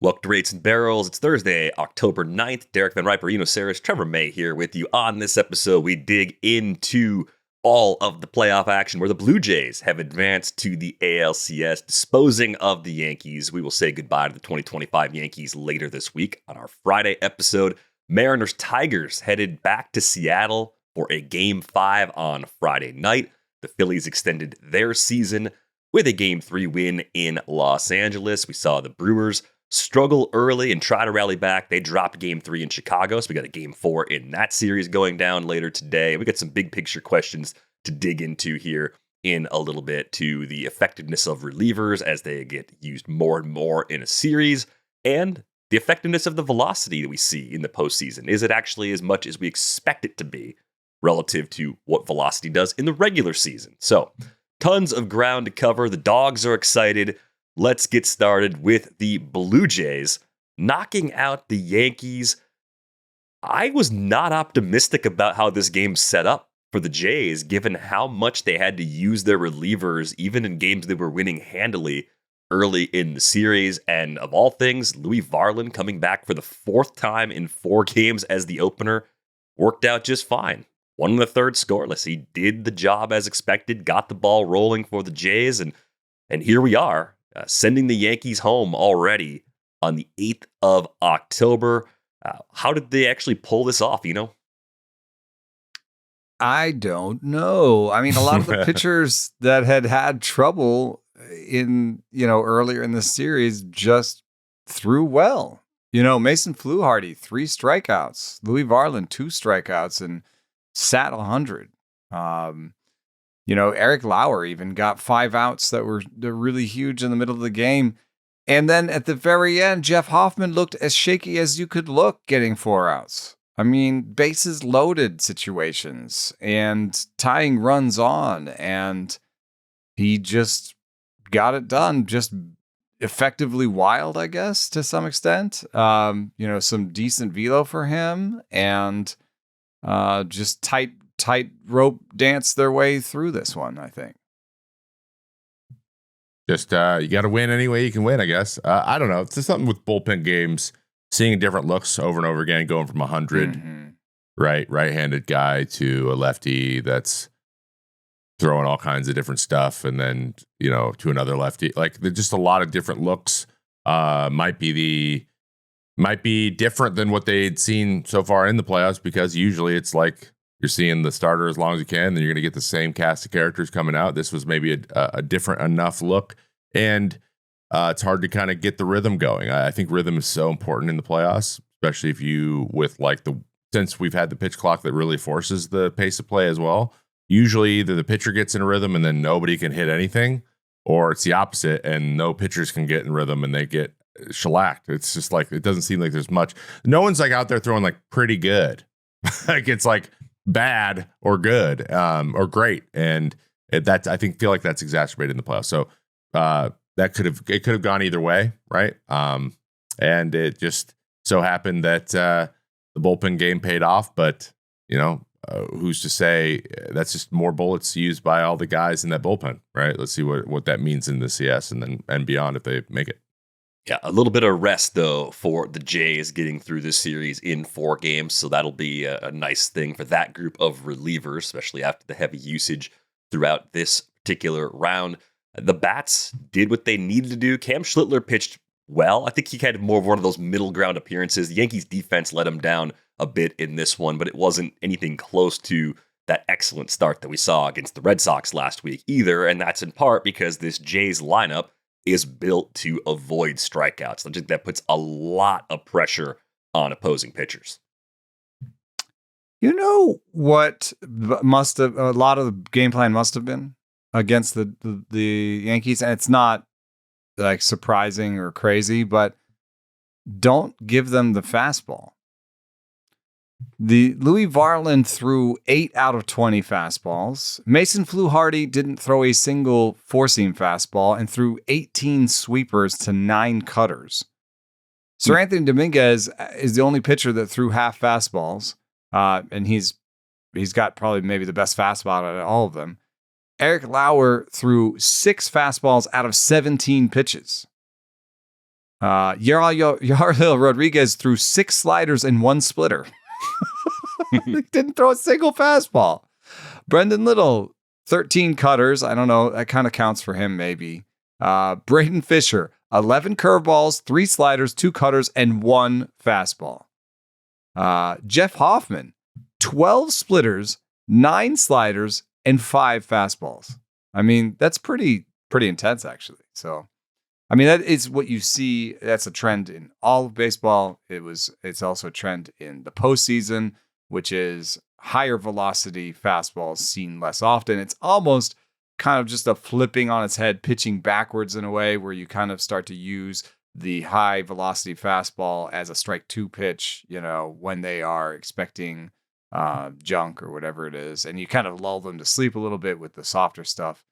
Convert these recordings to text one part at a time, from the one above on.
Welcome to Rates and Barrels. It's Thursday, October 9th. Derek Van Riper, Saris, Trevor May here with you. On this episode, we dig into all of the playoff action where the Blue Jays have advanced to the ALCS, disposing of the Yankees. We will say goodbye to the 2025 Yankees later this week on our Friday episode. Mariners-Tigers headed back to Seattle for a Game 5 on Friday night. The Phillies extended their season with a Game 3 win in Los Angeles. We saw the Brewers struggle early and try to rally back. They dropped Game 3 in Chicago, so we got a Game 4 in that series going down later today. We got some big picture questions to dig into here in a little bit, to the effectiveness of relievers as they get used more and more in a series, and the effectiveness of the velocity that we see in the postseason. Is it actually as much as we expect it to be relative to what velocity does in the regular season? So, tons of ground to cover. The dogs are excited. Let's get started with the Blue Jays knocking out the Yankees. I was not optimistic about how this game set up for the Jays, given how much they had to use their relievers, even in games they were winning handily early in the series. And of all things, Louis Varland coming back for the fourth time in 4 games as the opener worked out just fine. 1 1/3 scoreless. He did the job as expected, got the ball rolling for the Jays, and here we are. Sending the Yankees home already on the 8th of October. How did they actually pull this off, I don't know. I mean, a lot of the pitchers that had trouble in, earlier in the series just threw well. Mason Fluharty, 3 strikeouts. Louis Varland, 2 strikeouts and sat 100. Eric Lauer even got 5 outs that were really huge in the middle of the game. And then at the very end, Jeff Hoffman looked as shaky as you could look getting 4 outs. I mean, bases loaded situations and tying runs on. And he just got it done. Just effectively wild, I guess, to some extent. Some decent velo for him and just tight rope dance their way through this one, I think. Just you got to win any way you can win, I guess. I don't know. It's just something with bullpen games, seeing different looks over and over again, going from 100 right-handed guy to a lefty that's throwing all kinds of different stuff, and then to another lefty. Like, there's just a lot of different looks. Might be different than what they'd seen so far in the playoffs, because usually it's like you're seeing the starter as long as you can, then you're going to get the same cast of characters coming out. This was maybe a different enough look, and it's hard to kind of get the rhythm going. I think rhythm is so important in the playoffs, especially if you, since we've had the pitch clock that really forces the pace of play as well. Usually either the pitcher gets in a rhythm and then nobody can hit anything, or it's the opposite and no pitchers can get in rhythm and they get shellacked. It's just like, it doesn't seem like there's much. No one's like out there throwing like pretty good. Like, it's like bad or good or great, and feel like that's exacerbated in the playoffs. So it could have gone either way, right? And it just so happened that the bullpen game paid off, but who's to say? That's just more bullets used by all the guys in that bullpen, right? Let's see what that means in the CS and beyond if they make it. Yeah, a little bit of rest, though, for the Jays getting through this series in 4 games. So that'll be a nice thing for that group of relievers, especially after the heavy usage throughout this particular round. The bats did what they needed to do. Cam Schlittler pitched well. I think he had more of one of those middle ground appearances. The Yankees defense let him down a bit in this one, but it wasn't anything close to that excellent start that we saw against the Red Sox last week either. And that's in part because this Jays lineup is built to avoid strikeouts. I think that puts a lot of pressure on opposing pitchers. What must have, a lot of the game plan must have been against the Yankees, and it's not like surprising or crazy, but don't give them the fastball. The Louis Varland threw 8 out of 20 fastballs. Mason Fluharty didn't throw a single four-seam fastball and threw 18 sweepers to 9 cutters. Sir Anthony Dominguez is the only pitcher that threw half fastballs, and he's got probably maybe the best fastball out of all of them. Eric Lauer threw 6 fastballs out of 17 pitches. Yarel Rodriguez threw 6 sliders and 1 splitter. He didn't throw a single fastball. Brendan Little, 13 cutters. I don't know. That kind of counts for him, maybe. Braden Fisher, 11 curveballs, 3 sliders, 2 cutters, and 1 fastball. Jeff Hoffman, 12 splitters, 9 sliders, and 5 fastballs. I mean, that's pretty intense, actually. So, I mean, that is what you see. That's a trend in all of baseball. It's also a trend in the postseason, which is higher velocity fastballs seen less often. It's almost kind of just a flipping on its head, pitching backwards in a way where you kind of start to use the high velocity fastball as a strike 2 pitch, when they are expecting junk or whatever it is. And you kind of lull them to sleep a little bit with the softer stuff.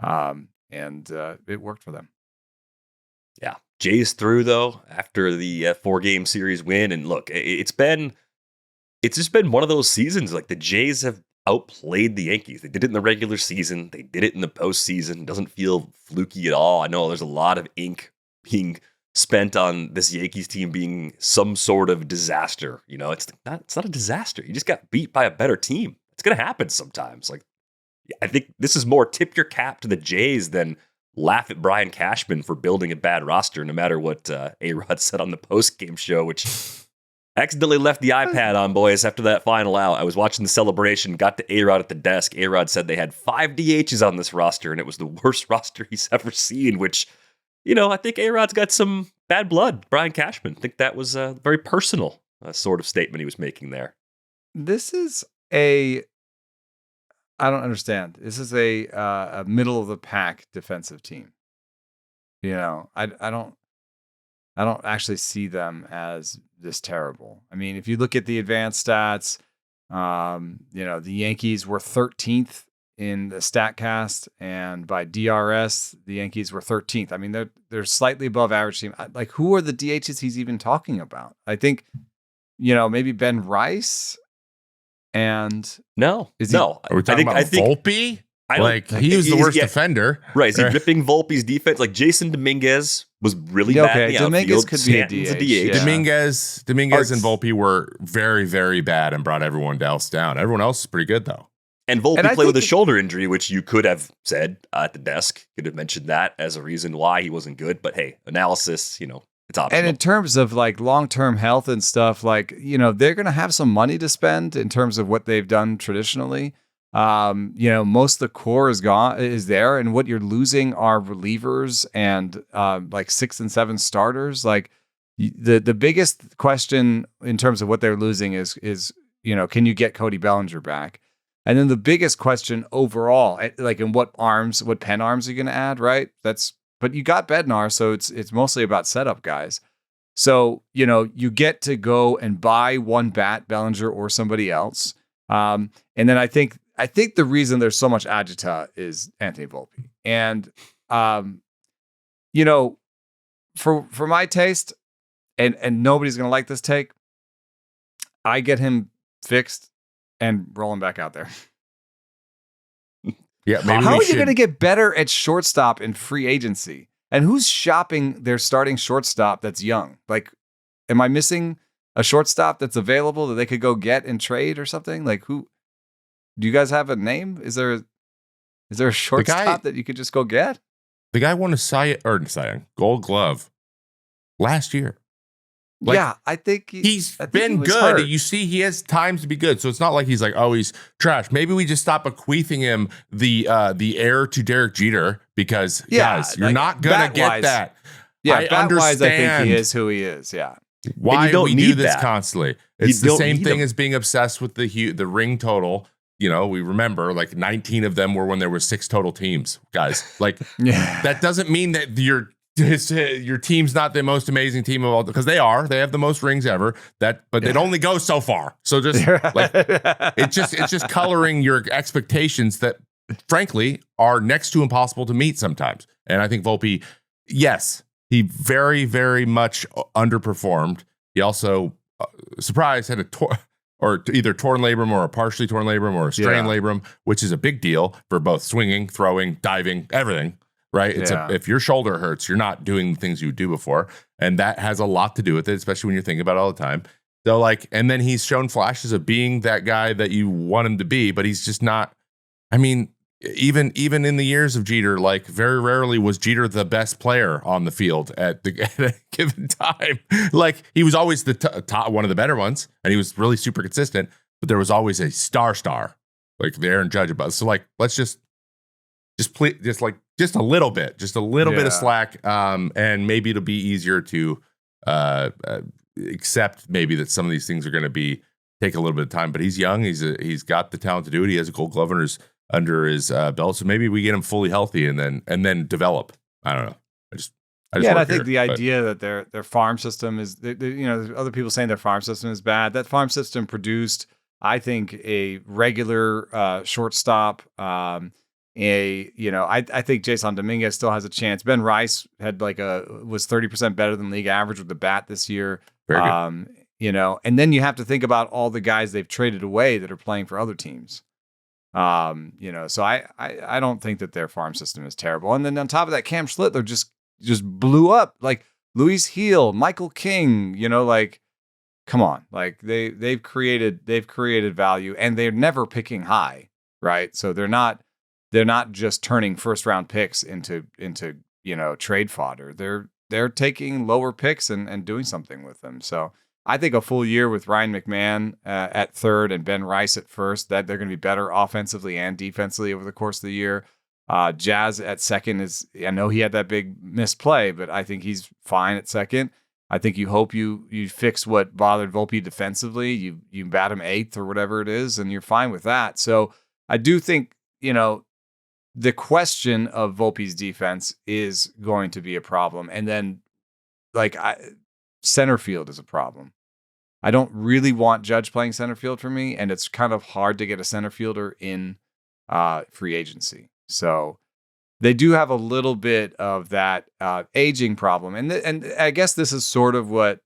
And it worked for them. Yeah. Jays through, though, after the 4-game series win. And look, it's just been one of those seasons. Like, the Jays have outplayed the Yankees. They did it in the regular season. They did it in the postseason. It doesn't feel fluky at all. I know there's a lot of ink being spent on this Yankees team being some sort of disaster. It's not a disaster. You just got beat by a better team. It's going to happen sometimes. Like, I think this is more tip your cap to the Jays than laugh at Brian Cashman for building a bad roster, no matter what A-Rod said on the post-game show, which accidentally left the iPad on, boys, after that final out. I was watching the celebration, got to A-Rod at the desk. A-Rod said they had 5 DHs on this roster, and it was the worst roster he's ever seen, which, I think A-Rod's got some bad blood. Brian Cashman. I think that was a very personal sort of statement he was making there. This is I don't understand. This is a middle of the pack defensive team. I don't actually see them as this terrible. I mean, if you look at the advanced stats, the Yankees were 13th in the StatCast, and by DRS, the Yankees were 13th. I mean, they're slightly above average team. Like, who are the DHs he's even talking about? I think, maybe Ben Rice. And are we talking about Volpe? He was the worst defender. Right. Is he ripping Volpe's defense? Like, Jason Dominguez was really bad in the Dominguez outfield. could be a DH. Yeah. Dominguez and Volpe were very, very bad and brought everyone else down. Everyone else is pretty good, though. And Volpe played with a shoulder injury, which you could have said at the desk. Could have mentioned that as a reason why he wasn't good. But hey, analysis, it's optional. And in terms of like long-term health and stuff, like, they're going to have some money to spend in terms of what they've done traditionally. Most of the core is there, and what you're losing are relievers and like 6 and 7 starters. Like, the biggest question in terms of what they're losing is can you get Cody Bellinger back? And then the biggest question overall, like, in what pen arms are you going to add, right? But you got Bednar, so it's mostly about setup guys. So, you get to go and buy one bat, Bellinger or somebody else. And then I think the reason there's so much agita is Anthony Volpe. And, for my taste, and nobody's going to like this take, I get him fixed and roll him back out there. Yeah, maybe How are you going to get better at shortstop in free agency? And who's shopping their starting shortstop that's young? Like, am I missing a shortstop that's available that they could go get and trade or something? Like, who? Do you guys have a name? Is there a shortstop that you could just go get? The guy won a Cy Young Gold Glove last year. Yeah, I think he's been good. Hurt. You see, he has times to be good. So it's not like he's like, oh, he's trash. Maybe we just stop bequeathing him the heir to Derek Jeter because, guys, you're not going to get that. Yeah, bat-wise, I think he is who he is. Yeah. Why do we do this constantly? It's the same thing as being obsessed with the ring total. We remember like 19 of them were when there were 6 total teams, guys. Like, that doesn't mean that your team's not the most amazing team of all, because they have the most rings ever, but it only goes so far. So just like, it's just coloring your expectations that frankly are next to impossible to meet sometimes. And I think Volpe, yes, he very, very much underperformed. He also, surprise, had either torn labrum or a partially torn labrum or a strained labrum, which is a big deal for both swinging, throwing, diving, everything. right? Yeah. If your shoulder hurts, you're not doing the things you would do before. And that has a lot to do with it, especially when you're thinking about it all the time. So and then he's shown flashes of being that guy that you want him to be, but he's just not. I mean, even in the years of Jeter, very rarely was Jeter the best player on the field at a given time. He was always the top, one of the better ones, and he was really super consistent. But there was always a star, like the Aaron Judge above. So let's just a little bit, bit of slack, and maybe it'll be easier to accept maybe that some of these things are going to take a little bit of time. But he's young. He's got the talent to do it. He has a Gold Glove under his belt. So maybe we get him fully healthy and then develop. I don't know. I think the idea that their farm system is, there's other people saying their farm system is bad. That farm system produced, I think, a regular shortstop. I think Jason Dominguez still has a chance. Ben Rice had was 30% better than league average with the bat this year. Very good. And then you have to think about all the guys they've traded away that are playing for other teams. So I don't think that their farm system is terrible. And then on top of that, Cam Schlittler just blew up. Like Luis Heel, Michael King, come on. They've created value, and they're never picking high, right? So they're not just turning first round picks into trade fodder. They're taking lower picks and doing something with them. So I think a full year with Ryan McMahon at third and Ben Rice at first, that they're going to be better offensively and defensively over the course of the year. Jazz at second I know he had that big misplay, but I think he's fine at second. I think you hope you fix what bothered Volpe defensively. You bat him eighth or whatever it is, and you're fine with that. So I do think, the question of Volpe's defense is going to be a problem. And then center field is a problem. I don't really want Judge playing center field for me, and it's kind of hard to get a center fielder in free agency. So they do have a little bit of that aging problem. And I guess this is sort of what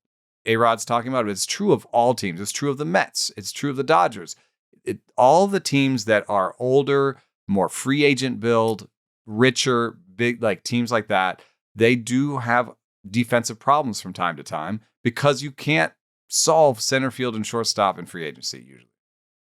A-Rod's talking about. But it's true of all teams. It's true of the Mets. It's true of the Dodgers. All the teams that are older, more free agent build, richer, big, teams like that, they do have defensive problems from time to time because you can't solve center field and shortstop in free agency usually.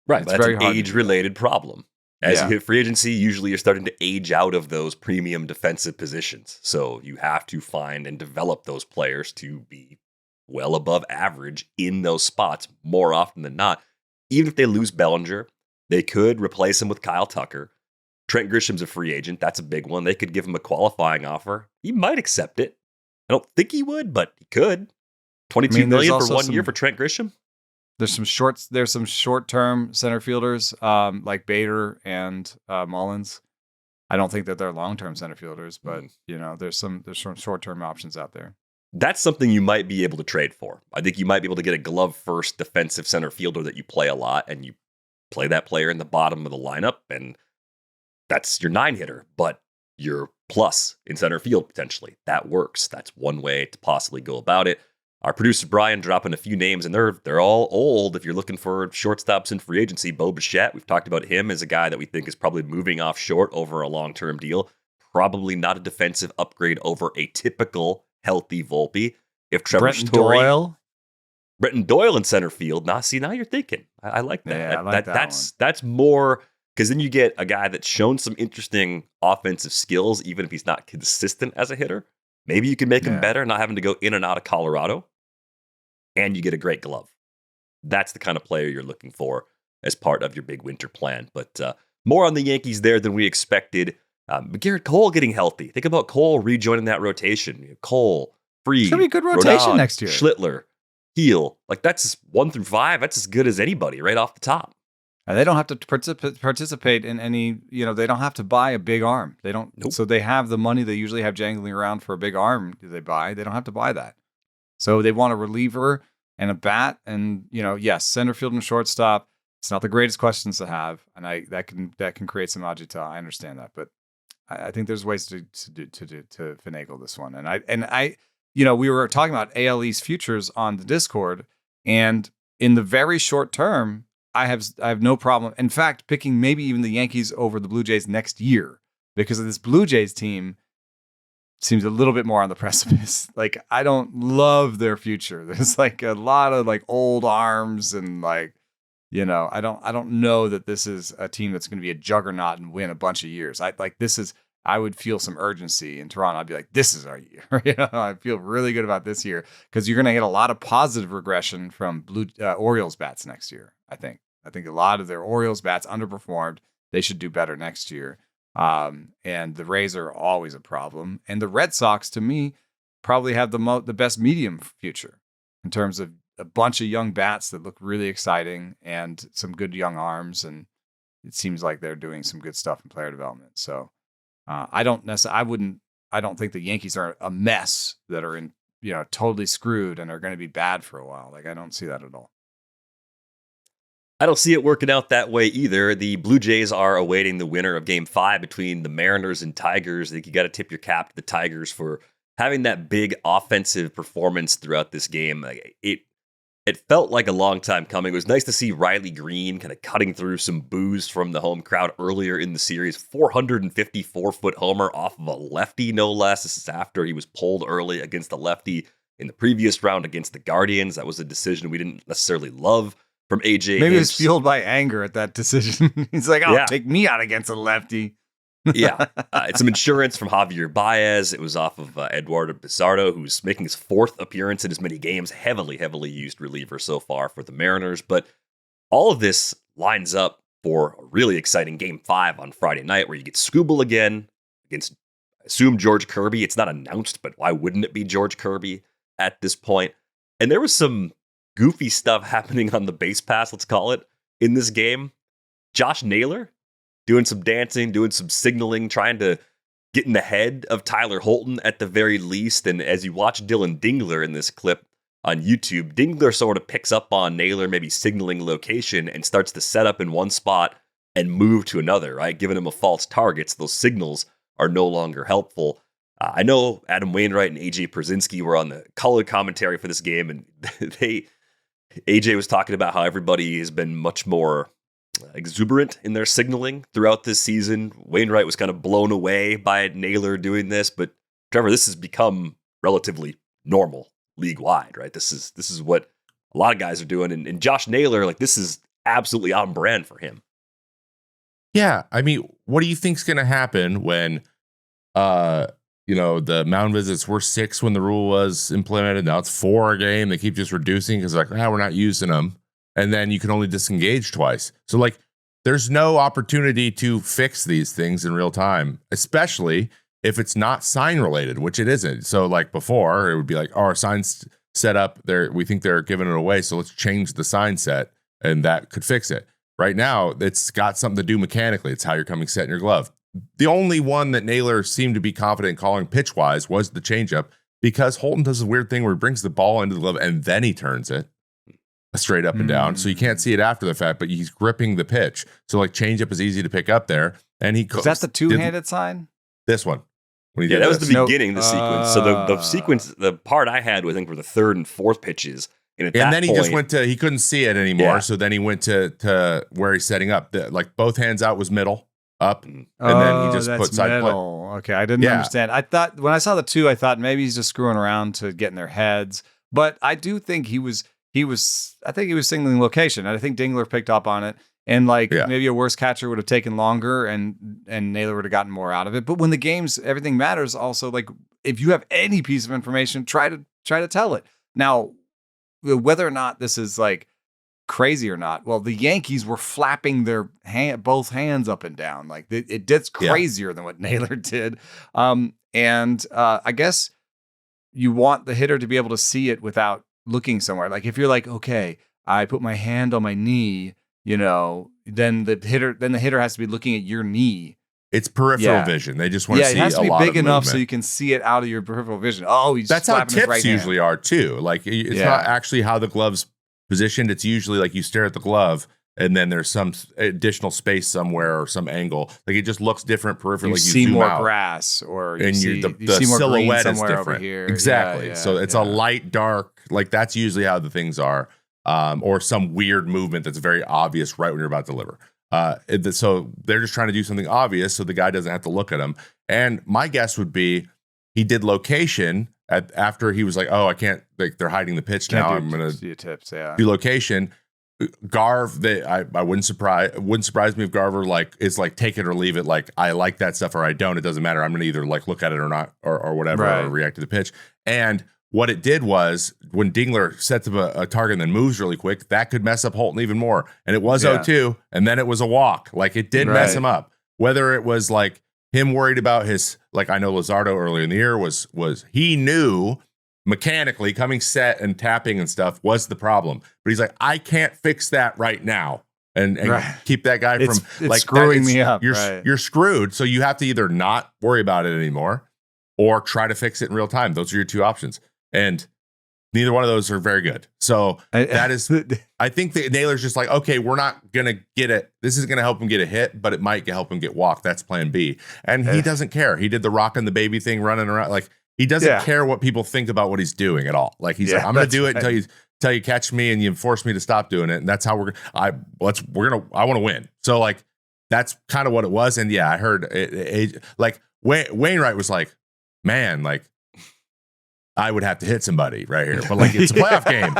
Right. That's an age-related problem. As you hit free agency, usually you're starting to age out of those premium defensive positions. So you have to find and develop those players to be well above average in those spots more often than not. Even if they lose Bellinger, they could replace him with Kyle Tucker. Trent Grisham's a free agent. That's a big one. They could give him a qualifying offer. He might accept it. I don't think he would, but he could. $22 million for 1 year for Trent Grisham. There's some short-term center fielders like Bader and Mullins. I don't think that they're long-term center fielders, but there's some short-term options out there. That's something you might be able to trade for. I think you might be able to get a glove-first defensive center fielder that you play a lot, and you play that player in the bottom of the lineup, and that's your 9-hitter, but your plus in center field potentially. That works. That's one way to possibly go about it. Our producer Brian dropping a few names, and they're all old. If you're looking for shortstops in free agency, Bo Bichette, we've talked about him as a guy that we think is probably moving off short over a long-term deal. Probably not a defensive upgrade over a typical healthy Volpe. If Trevor Brenton Doyle in center field, now you're thinking. I like that. Yeah, I like that's more, because then you get a guy that's shown some interesting offensive skills, even if he's not consistent as a hitter. Maybe you can make him better, not having to go in and out of Colorado, and you get a great glove. That's the kind of player you're looking for as part of your big winter plan. But more on the Yankees there than we expected. Garrett Cole getting healthy. Think about Cole rejoining that rotation. Cole, Freed, it's gonna be a good rotation next year. Schlittler, Heel. That's 1 through 5. That's as good as anybody right off the top. And they don't have to participate in any, they don't have to buy a big arm. They don't. Nope. So they have the money they usually have jangling around for a big arm they buy. They don't have to buy that. So they want a reliever and a bat and, yes, center field and shortstop. It's not the greatest questions to have. And that can create some agita. I understand that. But I think there's ways to finagle this one. And I we were talking about ALE's futures on the Discord, and in the very short term, I have no problem. In fact, picking maybe even the Yankees over the Blue Jays next year because of this Blue Jays team seems a little bit more on the precipice. Like, I don't love their future. There's like a lot of like old arms and like, you know, I don't know that this is a team that's going to be a juggernaut and win a bunch of years. I would feel some urgency in Toronto. I'd be like, this is our year. You know, I feel really good about this year because you're going to get a lot of positive regression from Orioles bats next year. I think a lot of their Orioles bats underperformed. They should do better next year. And the Rays are always a problem. And the Red Sox, to me, probably have the best medium future in terms of a bunch of young bats that look really exciting and some good young arms. And it seems like they're doing some good stuff in player development. So I don't think the Yankees are a mess that are in, you know, totally screwed and are going to be bad for a while. Like, I don't see that at all. I don't see it working out that way either. The Blue Jays are awaiting the winner of Game 5 between the Mariners and Tigers. I think you got to tip your cap to the Tigers for having that big offensive performance throughout this game. It felt like a long time coming. It was nice to see Riley Green kind of cutting through some boos from the home crowd earlier in the series. 454-foot homer off of a lefty, no less. This is after he was pulled early against the lefty in the previous round against the Guardians. That was a decision we didn't necessarily love from AJ. Maybe it was fueled by anger at that decision. He's like, take me out against a lefty. Yeah. It's some insurance from Javier Baez. It was off of Eduardo Pizarro, who's making his 4th appearance in as many games. Heavily used reliever so far for the Mariners. But all of this lines up for a really exciting Game 5 on Friday night, where you get Skubal again against, I assume, George Kirby. It's not announced, but why wouldn't it be George Kirby at this point? And there was some goofy stuff happening on the base pass, let's call it, in this game. Josh Naylor doing some dancing, doing some signaling, trying to get in the head of Tyler Holton at the very least. And as you watch Dillon Dingler in this clip on YouTube, Dingler sort of picks up on Naylor maybe signaling location and starts to set up in one spot and move to another, right? Giving him a false target. So those signals are no longer helpful. I know Adam Wainwright and AJ Pierzynski were on the color commentary for this game, and AJ was talking about how everybody has been much more exuberant in their signaling throughout this season. Wainwright was kind of blown away by Naylor doing this, but Trevor, this has become relatively normal league-wide, right? This is what a lot of guys are doing, and Josh Naylor, like, this is absolutely on brand for him. Yeah, I mean, what do you think's going to happen when, the mound visits were 6 when the rule was implemented? Now it's 4 a game. They keep just reducing because we're not using them. And then you can only disengage twice. So, like, there's no opportunity to fix these things in real time, especially if it's not sign related, which it isn't. So, like, before, it would be like, our sign's set up there. We think they're giving it away. So let's change the sign set, and that could fix it. Right now, it's got something to do mechanically. It's how you're coming set in your glove. The only one that Naylor seemed to be confident in calling pitch wise was the changeup, because Holton does a weird thing where he brings the ball into the glove and then he turns it straight up and down. So you can't see it after the fact, but he's gripping the pitch. So, like, changeup is easy to pick up there. And he is that the two-handed sign? This one. Yeah, that was the beginning of the sequence. So the sequence, the part I had, I think, were the 3rd and 4th pitches. And then he just went to, he couldn't see it anymore. Yeah. So then he went to where he's setting up. Like, both hands out was middle, up. And then he just put side middle. Okay, I didn't understand. I thought, when I saw the 2, I thought maybe he's just screwing around to get in their heads. But I do think I think he was signaling location. And I think Dingler picked up on it. And maybe a worse catcher would have taken longer and Naylor would have gotten more out of it. But when the game's everything matters, also, like, if you have any piece of information, try to tell it. Now, whether or not this is like crazy or not, well, the Yankees were flapping their both hands up and down. Like, it did crazier than what Naylor did. I guess you want the hitter to be able to see it without looking somewhere. Like, if you're like, okay, I put my hand on my knee, then the hitter has to be looking at your knee. It's peripheral vision. They just want to see a lot of movement. It has to be big enough so you can see it out of your peripheral vision. Oh, that's how tips usually are too. Like, it's not actually how the glove's positioned. It's usually like you stare at the glove and then there's some additional space somewhere or some angle. Like, it just looks different peripherally. You see more grass, or you see more silhouette is different over here. Exactly. So it's a light, dark. Like, that's usually how the things are. Or some weird movement that's very obvious right when you're about to deliver. So they're just trying to do something obvious so the guy doesn't have to look at him. And my guess would be he did location after he was like, oh, I can't, like they're hiding the pitch now. I'm going to do location. Garv, I wouldn't surprise me if Garver like is like take it or leave it. Like I like that stuff or I don't. It doesn't matter. I'm going to either like look at it or not or whatever or react to the pitch. And what it did was when Dingler sets up a target and then moves really quick, that could mess up Holton even more. And it was 0-2, and then it was a walk. Like it did mess him up. Whether it was like him worried about his, like I know Luzardo earlier in the year was he knew mechanically coming set and tapping and stuff was the problem. But he's like, I can't fix that right now. And keep that guy from like screwing me up. You're screwed. So you have to either not worry about it anymore or try to fix it in real time. Those are your two options. And neither one of those are very good. So that is, I think that Naylor's just like, okay, we're not going to get it. This is going to help him get a hit, but it might help him get walked. That's plan B. And he doesn't care. He did the rocking the baby thing running around. Like he doesn't care what people think about what he's doing at all. Like he's like, I'm going to do it until you catch me and you force me to stop doing it. And that's how I want to win. So like, that's kind of what it was. And yeah, I heard like Wainwright was like, man, like, I would have to hit somebody right here, but like it's a playoff game.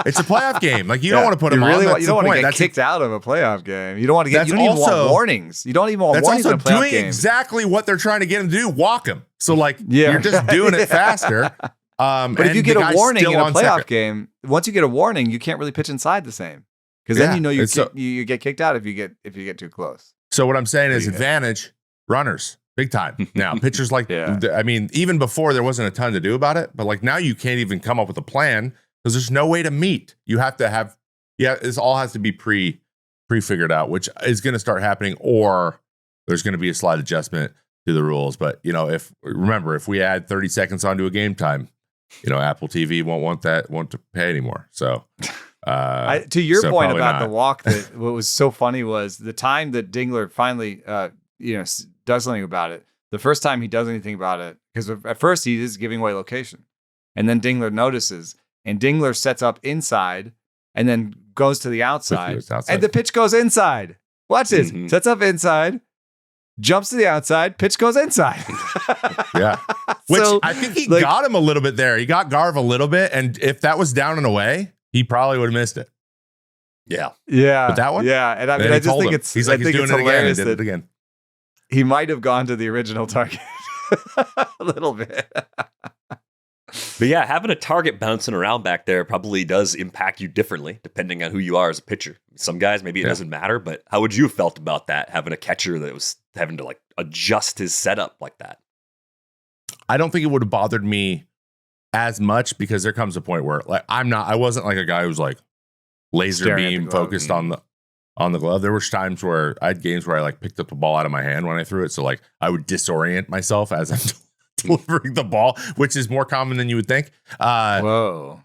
It's a playoff game. Like you don't want to put him on. You don't want to get kicked out of a playoff game. You don't want to get. You don't even want warnings. You don't even want warnings in a playoff game. That's also doing exactly what they're trying to get him to do. Walk him. So like you're just doing it faster. But if you get a warning in a playoff game, once you get a warning, you can't really pitch inside the same because then you get kicked out if you get too close. So what I'm saying is advantage runners. Big time. Now, pitchers like, I mean, even before there wasn't a ton to do about it, but like now you can't even come up with a plan because there's no way to meet. You have to have, this all has to be pre-figured out, which is going to start happening, or there's going to be a slight adjustment to the rules. But, you know, if we add 30 seconds onto a game time, you know, Apple TV won't to pay anymore. So, to your point about the walk, that what was so funny was the time that Dingler finally, does something about it. The first time he does anything about it, because at first he is giving away location, and then Dingler notices, and Dingler sets up inside, and then goes to the outside, and the pitch goes inside. Watch this. Sets up inside, jumps to the outside, pitch goes inside. Which I think he got him a little bit there. He got Garv a little bit, and if that was down and away, he probably would have missed it. Yeah. But that one? Yeah. And I mean, I just think it's, he's like, he's doing it again. He did it again. He might have gone to the original target a little bit. But yeah, having a target bouncing around back there probably does impact you differently depending on who you are as a pitcher. Some guys, maybe it doesn't matter, but how would you have felt about that, having a catcher that was having to like adjust his setup like that? I don't think it would have bothered me as much because there comes a point where like I wasn't like a guy who's like laser beam focused on the glove. There were times where I had games where I like picked up the ball out of my hand when I threw it. So like I would disorient myself as I'm delivering the ball, which is more common than you would think. Whoa.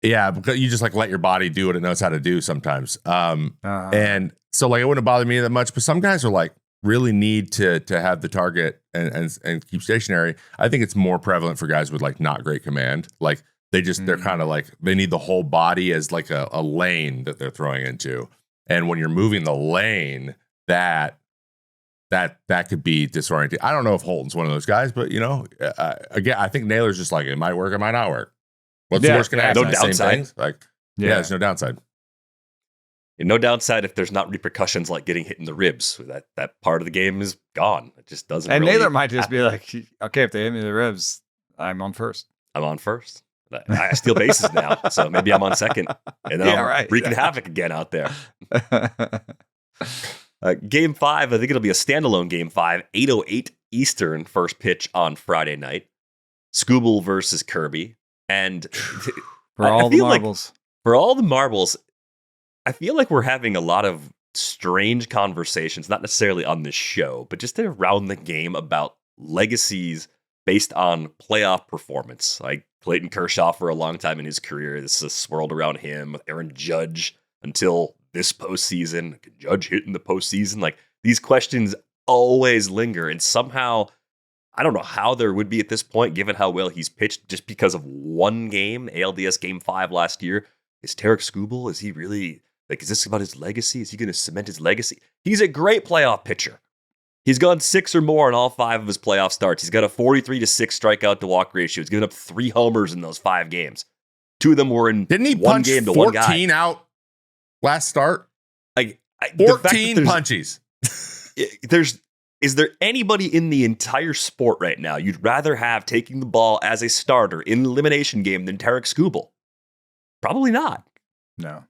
Yeah, because you just like let your body do what it knows how to do sometimes. And so like it wouldn't bother me that much, but some guys are like really need to have the target and keep stationary. I think it's more prevalent for guys with like not great command. Like they're kind of like, they need the whole body as like a lane that they're throwing into. And when you're moving the lane, that could be disorienting. I don't know if Holton's one of those guys, but you know, again, I think Naylor's just like, it might work, it might not work. What's the worst going to happen? No downside. Like, there's no downside. And no downside if there's not repercussions like getting hit in the ribs. That part of the game is gone. It just doesn't. And really Naylor might just be like, okay, if they hit me in the ribs, I'm on first. I steal bases now, so maybe I'm on second, and then I'm wreaking havoc again out there. Game 5, I think it'll be a standalone Game 5, 8:08 Eastern, first pitch on Friday night. Skubal versus Kirby, and for all the marbles, I feel like we're having a lot of strange conversations, not necessarily on this show, but just around the game about legacies based on playoff performance. Like Clayton Kershaw for a long time in his career, this is swirled around him with Aaron Judge until this postseason. Could Judge hit in the postseason? Like these questions always linger, and somehow I don't know how there would be at this point, given how well he's pitched, just because of one game, ALDS Game 5 last year. Is Tarik Skubal? Is he really like? Is this about his legacy? Is he going to cement his legacy? He's a great playoff pitcher. He's gone 6 or more in all 5 of his playoff starts. He's got a 43-6 strikeout to walk ratio. He's given up 3 homers in those 5 games. 2 of them were in Didn't he one punch game to one guy. 14 out last start? 14 punches. Is there anybody in the entire sport right now you'd rather have taking the ball as a starter in an elimination game than Tarik Skubal? Probably not. No.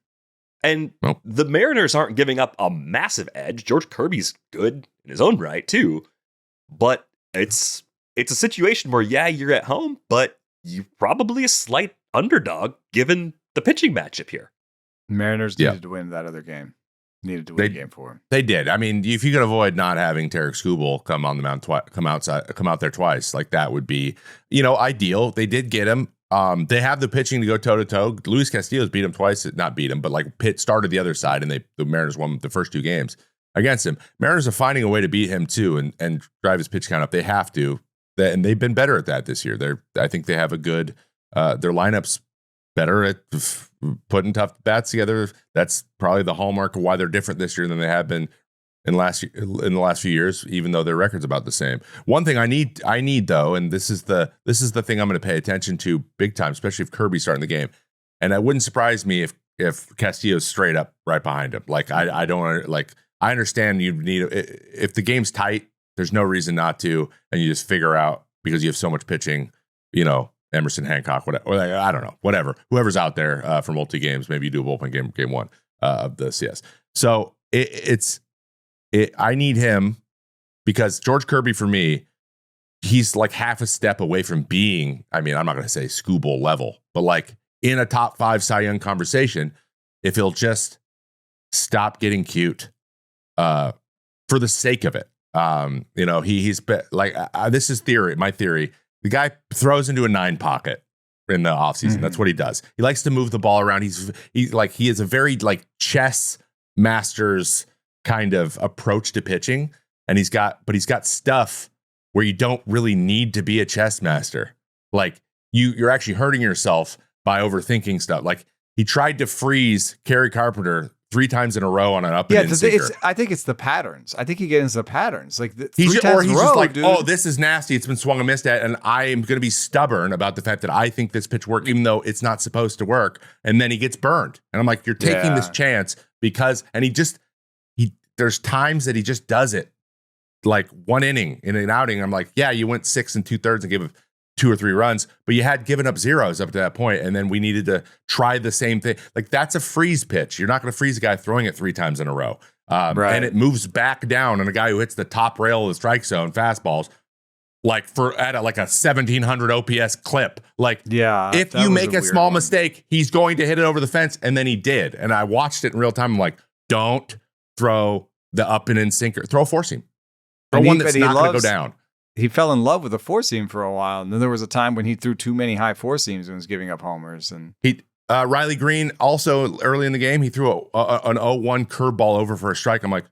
And the Mariners aren't giving up a massive edge. George Kirby's good in his own right, too. But it's a situation where, yeah, you're at home, but you're probably a slight underdog given the pitching matchup here. Mariners needed to win that other game. Needed to win the game for him. They did. I mean, if you could avoid not having Tarik Skubal come on the mound, come out there twice, like that would be, ideal. They did get him. They have the pitching to go toe to toe. Luis Castillo's beat him twice, not beat him, but like Pitt started the other side, and the Mariners won the first 2 games against him. Mariners are finding a way to beat him too, and drive his pitch count up. They have to, and they've been better at that this year. I think they have a good. Their lineups better at putting tough bats together. That's probably the hallmark of why they're different this year than they have been in the last few years, even though their record's about the same. One thing I need though, and this is the thing I'm going to pay attention to big time, especially if Kirby's starting the game. And it wouldn't surprise me if Castillo's straight up right behind him. Like I don't like, I understand you need, if the game's tight, there's no reason not to, and you just figure out because you have so much pitching, Emerson, Hancock, whatever, or I don't know, whatever. Whoever's out there for multi games, maybe you do a bullpen game 1 of the CS. So I need him because George Kirby for me, he's like half a step away from being. I mean, I'm not going to say Skubal level, but like in a top 5 Cy Young conversation, if he'll just stop getting cute for the sake of it. He's like this is my theory. The guy throws into a 9 pocket in the offseason. Mm-hmm. That's what he does. He likes to move the ball around. He is a very like chess masters kind of approach to pitching. And he's got stuff where you don't really need to be a chess master. Like you're actually hurting yourself by overthinking stuff. Like he tried to freeze Kerry Carpenter 3 times in a row on an up and in sinker. I think it's the patterns. I think he gets into the patterns. Like he's just like, dude. Oh, this is nasty. It's been swung and missed at, and I am going to be stubborn about the fact that I think this pitch worked, even though it's not supposed to work. And then he gets burned, and I'm like, you're taking this chance because, and there's times that he just does it, like 1 inning in an outing. I'm like, yeah, you went 6 2/3 and gave up 2 or 3 runs, but you had given up zeros up to that point, and then we needed to try the same thing. Like that's a freeze pitch. You're not going to freeze a guy throwing it 3 times in a row, and it moves back down on a guy who hits the top rail of the strike zone fastballs, like at a 1700 OPS clip. Like, if you make a small mistake, he's going to hit it over the fence, and then he did. And I watched it in real time. I'm like, don't throw the up and in sinker. Throw a 4-seam. Throw one that's not going to go down. He fell in love with a 4-seam for a while, and then there was a time when he threw too many high 4-seams and was giving up homers. And Riley Green also early in the game, he threw an 0-1 curveball over for a strike. I'm like,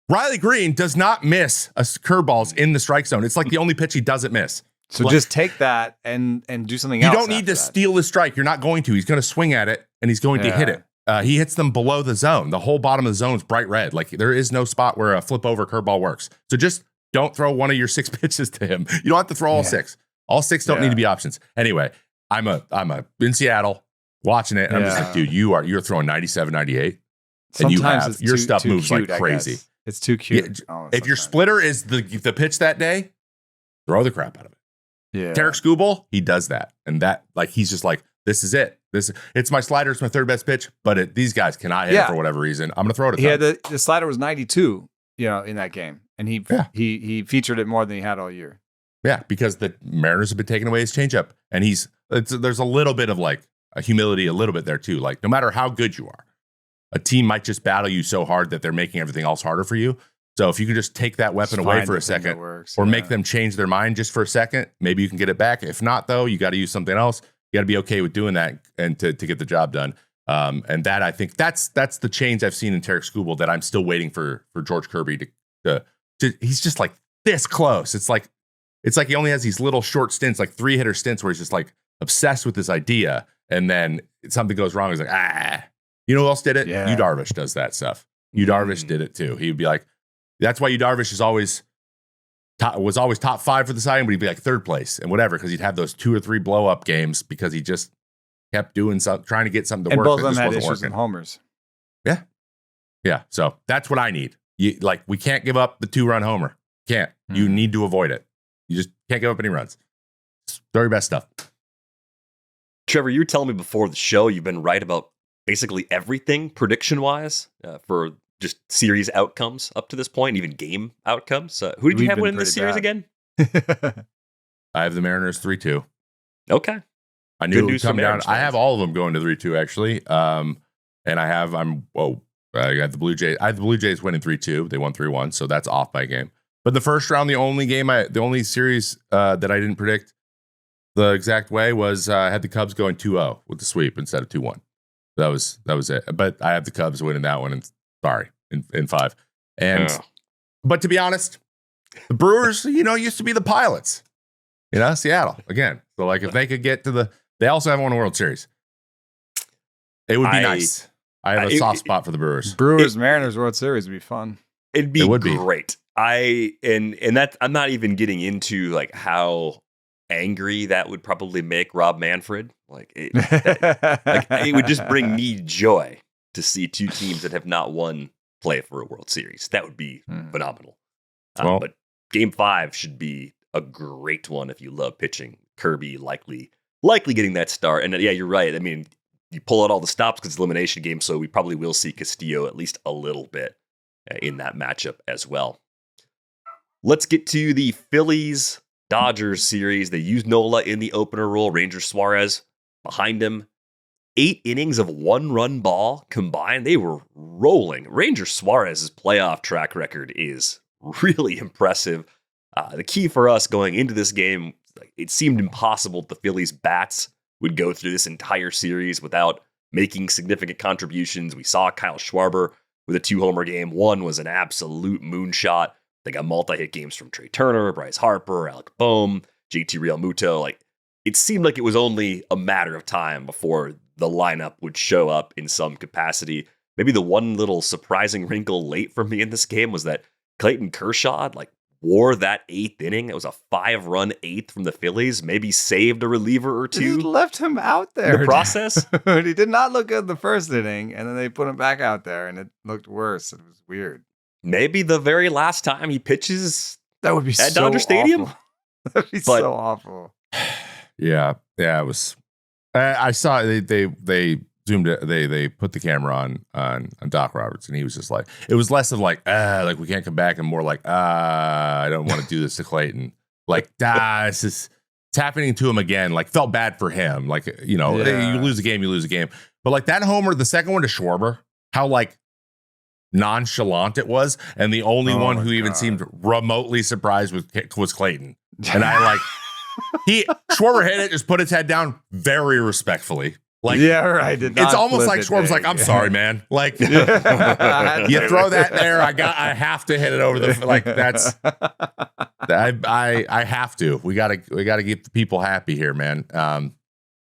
Riley Green does not miss curveballs in the strike zone. It's like the only pitch he doesn't miss. So just take that and do something else. You don't need to steal the strike. You're not going to. He's going to swing at it, and he's going to hit it. He hits them below the zone. The whole bottom of the zone is bright red. Like there is no spot where a flip over curveball works. So just don't throw one of your 6 pitches to him. You don't have to throw all 6. All 6 don't need to be options. Anyway, I'm in Seattle watching it, and I'm just like, dude, you're throwing 97, 98. Sometimes and your stuff moves cute, like crazy. It's too cute. If your splitter is the pitch that day, throw the crap out of it. Yeah. Tarik Skubal, he does that. And that, like, he's just like, this is it. It's my slider. It's my 3rd best pitch, but these guys cannot hit it for whatever reason. I'm going to throw it at them. The slider was 92, in that game. And he featured it more than he had all year. Yeah, because the Mariners have been taking away his changeup. And there's a little bit of like a humility a little bit there too. Like no matter how good you are, a team might just battle you so hard that they're making everything else harder for you. So if you can just take that weapon away for a second or make them change their mind just for a second, maybe you can get it back. If not, though, you got to use something else. You got to be okay with doing that and to get the job done. And that, I think that's the change I've seen in Tarik Skubal that I'm still waiting for George Kirby to he's just like this close. It's like he only has these little short stints, like 3-hitter stints where he's just like obsessed with this idea. And then something goes wrong. He's like, you know who else did it? Yeah. Yu Darvish does that stuff. Yu Darvish did it too. He'd be like, that's why Yu Darvish is always was always top 5 for the Cy Young, but he'd be like 3rd place and whatever because he'd have those 2 or 3 blow up games because he just kept doing something, trying to get something to and work. Both that of them just had wasn't issues working. with homers. Yeah. So that's what I need. We can't give up the 2-run homer. Can't. You need to avoid it. You just can't give up any runs. It's very best stuff. Trevor, you were telling me before the show you've been right about basically everything prediction-wise for just series outcomes up to this point, even game outcomes. Who did you have winning this series again? I have the Mariners 3-2. Okay. I knew it would come down. I have all of them going to 3-2 actually. And I got the Blue Jays. I had the Blue Jays winning 3-2. They won 3-1, so that's off by a game. But the first round, the only series that I didn't predict the exact way was I had the Cubs going 2-0 with the sweep instead of 2-1. That was it. But I have the Cubs winning that one. In 5. And but to be honest, the Brewers, used to be the pilots. Seattle again. So like if they could get to they also have won a World Series. It would be nice. I have a soft spot for the Brewers. Mariners World Series would be fun. It'd be great. And that I'm not even getting into like how angry that would probably make Rob Manfred. It would just bring me joy to see 2 teams that have not won play for a World Series. That would be phenomenal. But Game 5 should be a great one if you love pitching. Kirby likely getting that start. And yeah, you're right. I mean, you pull out all the stops because it's an elimination game, so we probably will see Castillo at least a little bit in that matchup as well. Let's get to the Phillies-Dodgers series. They used Nola in the opener role. Ranger Suárez behind him. 8 innings of 1-run ball combined. They were rolling. Ranger Suárez's playoff track record is really impressive. The key for us going into this game, it seemed impossible the Phillies' bats would go through this entire series without making significant contributions. We saw Kyle Schwarber with a 2-homer game. One was an absolute moonshot. They got multi-hit games from Trey Turner, Bryce Harper, Alec Boehm, JT Realmuto. It seemed like it was only a matter of time before the lineup would show up in some capacity. Maybe the one little surprising wrinkle late for me in this game was that Clayton Kershaw wore that 8th inning. It was a 5-run 8th from the Phillies. Maybe saved a reliever or 2. They left him out there. In the process. He did not look good the first inning, and then they put him back out there, and it looked worse. It was weird. Maybe the very last time he pitches that would be at Dodger Stadium. That'd be so awful. Yeah, it was. I saw they zoomed it. They put the camera on Doc Roberts, and he was just like, it was less of we can't come back, and more like I don't want to do this to Clayton. It's happening to him again. Felt bad for him. You lose a game, you lose a game. But that homer, the second one to Schwarber, how nonchalant it was, and the only one who even seemed remotely surprised was Clayton. And Schwarber hit it, just put his head down very respectfully. It's almost like Schwarber's I'm sorry, man. You throw that there, I have to hit it over the that's I have to. We gotta keep the people happy here, man.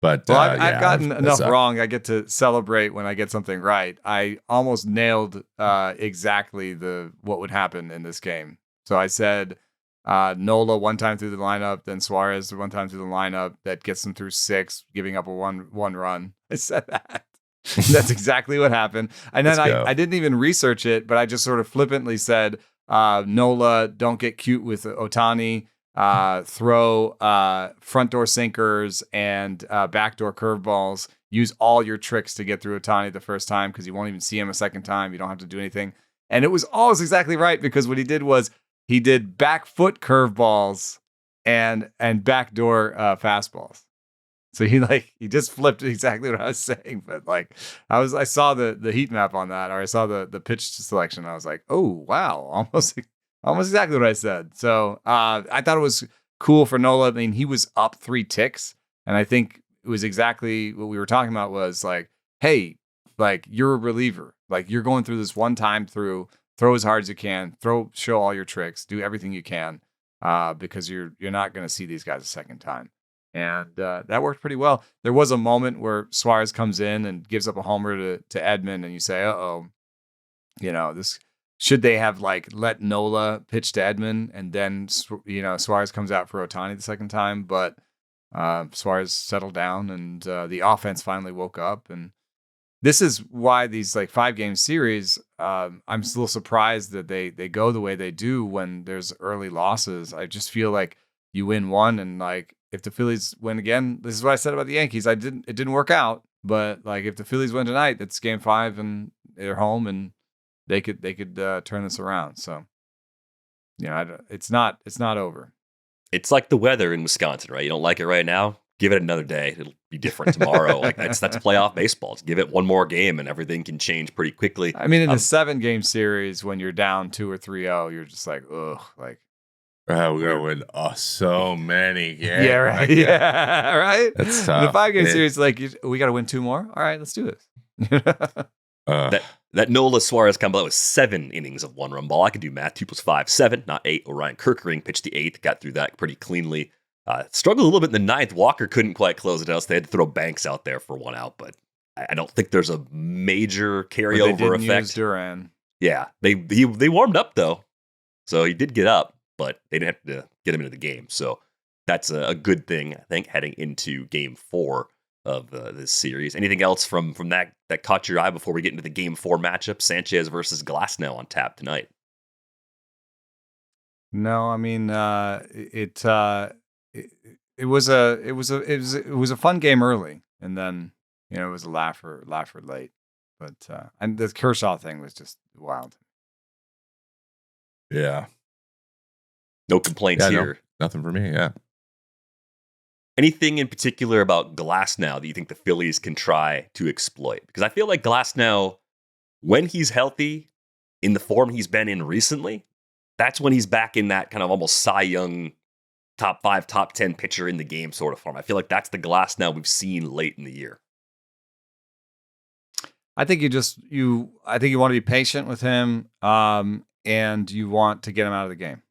I've gotten enough wrong. I get to celebrate when I get something right. I almost nailed exactly what would happen in this game. So I said Nola one time through the lineup, then Suárez one time through the lineup that gets them through 6, giving up a one run. I said that. That's exactly what happened. And then I didn't even research it, but I just sort of flippantly said, Nola, don't get cute with Ohtani. Throw front door sinkers and backdoor curveballs. Use all your tricks to get through Ohtani the first time because you won't even see him a second time. You don't have to do anything. And it was always exactly right because what he did was he did back foot curveballs and backdoor fastballs. So he just flipped exactly what I was saying. But I saw the heat map on that, or I saw the pitch selection. And I was like, oh wow, almost exactly what I said. So I thought it was cool for Nola. I mean, he was up 3 ticks, and I think it was exactly what we were talking about was hey, you're a reliever. You're going through this one time through, throw as hard as you can, show all your tricks, do everything you can, because you're not going to see these guys a second time. And that worked pretty well. There was a moment where Suárez comes in and gives up a homer to Edman, and you say, this should they have like let Nola pitch to Edman and then Suárez comes out for Ohtani the second time, but Suárez settled down and the offense finally woke up. And this is why these like 5-game series, I'm still surprised that they go the way they do when there's early losses. I just feel like you win one, and like if the Phillies win again, this is what I said about the Yankees. It didn't work out, but like if the Phillies win tonight, it's game 5 and they're home and they could turn this around. So it's not over. It's like the weather in Wisconsin, right? You don't like it right now, give it another day. It'll be different tomorrow. Like that's playoff baseball. Just give it one more game and everything can change pretty quickly. I mean, in the 7-game series, when you're down 2 or 3-0, you're just like, ugh, like. We're gonna win so many games. Yeah, right. Yeah, right. That's tough. In the 5-game series, like we got to win 2 more. All right, let's do this. That Nola Suárez combo was 7 innings of 1-run ball. I can do math. 2 + 5, 7, not 8. Orion Kerkering pitched the 8th, got through that pretty cleanly. Struggled a little bit in the 9th. Walker couldn't quite close it out, so they had to throw Banks out there for 1 out. But I don't think there's a major carryover effect. Use Duran. Yeah, they warmed up though, so he did get up, but they didn't have to get him into the game. So that's a good thing, I think, heading into Game 4 of this series. Anything else from that caught your eye before we get into the Game 4 matchup? Sanchez versus Glasnow on tap tonight. No, I mean it was a fun game early, and then it was a laugher late. But and the Kershaw thing was just wild. Yeah. No complaints here. No, nothing for me. Yeah. Anything in particular about Glasnow that you think the Phillies can try to exploit? Because I feel like Glasnow, when he's healthy, in the form he's been in recently, that's when he's back in that kind of almost Cy Young top 5, top 10 pitcher in the game sort of form. I feel like that's the Glasnow we've seen late in the year. I think you want to be patient with him, and you want to get him out of the game.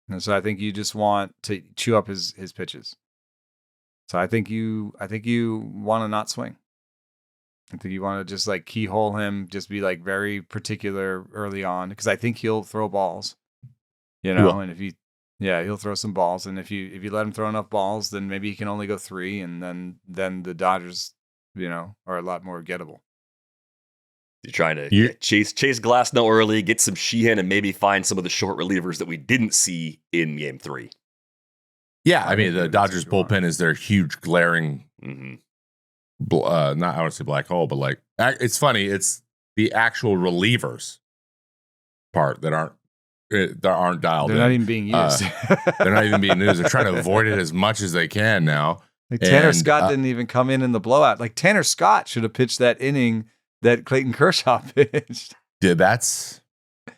And so I think you just want to chew up his pitches. So I think you want to not swing. I think you want to just like keyhole him, just be like very particular early on, because I think he'll throw balls, and he'll throw some balls. And if you let him throw enough balls, then maybe he can only go 3, and then the Dodgers, are a lot more gettable. You're trying to chase Glasnow early, get some Sheehan, and maybe find some of the short relievers that we didn't see in Game 3. Yeah, I mean, the Dodgers bullpen is their huge glaring, not I want to say black hole, but like, it's funny. It's the actual relievers part that aren't dialed in. They're not even being used. They're not even being used. They're trying to avoid it as much as they can now. Like Tanner Scott didn't even come in the blowout. Like Tanner Scott should have pitched that inning that Clayton Kershaw pitched. Dude, it's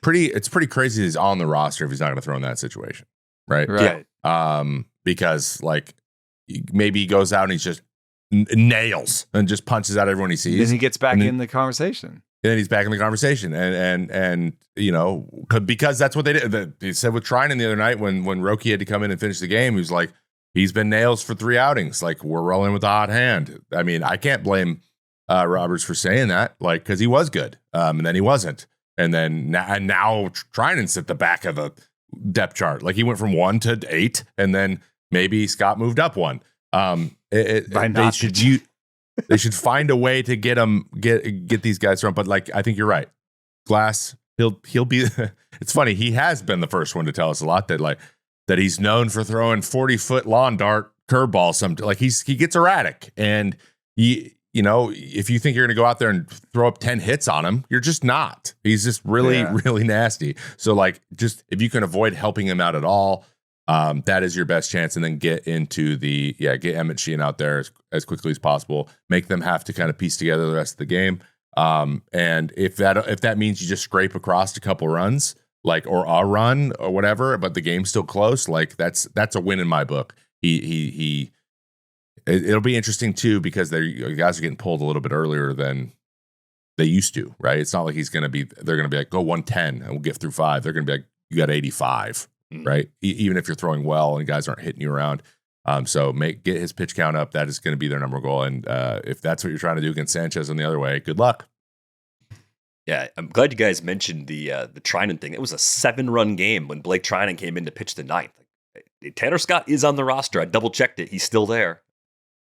pretty crazy he's on the roster if he's not going to throw in that situation. Right. Right. Because like maybe he goes out and he's just nails and just punches out everyone he sees. Then he gets back in the conversation. And then he's back in the conversation. And because that's what they did. He said with Trinan the other night when Roki had to come in and finish the game, he was like, he's been nails for 3 outings. Like, we're rolling with the hot hand. I mean, I can't blame Roberts for saying that, like, because he was good. And then he wasn't. And then now Trinan's at the back of the depth chart. Like, he went from 1 to 8, and then maybe Scott moved up 1. They should find a way to get these guys from. But like, I think you're right. Glass, he'll be. It's funny. He has been the first one to tell us a lot that he's known for throwing 40-foot lawn dart curveball. Like he gets erratic, and if you think you're going to go out there and throw up 10 hits on him, you're just not. He's just really, really nasty. So like, just if you can avoid helping him out at all, that is your best chance. And then get into get Emmett Sheehan out there as quickly as possible. Make them have to kind of piece together the rest of the game. And if that means you just scrape across a couple runs, like, or a run or whatever, but the game's still close, like that's a win in my book. It'll be interesting too, because the guys are getting pulled a little bit earlier than they used to, right? It's not like they're going to be like, go 110 and we'll get through 5. They're going to be like, you got 85, right? Even if you're throwing well and guys aren't hitting you around. So get his pitch count up. That is going to be their number goal. And if that's what you're trying to do against Sanchez on the other way, good luck. Yeah, I'm glad you guys mentioned the Trinan thing. It was a 7-run game when Blake Trinan came in to pitch the ninth. Tanner Scott is on the roster. I double checked it. He's still there.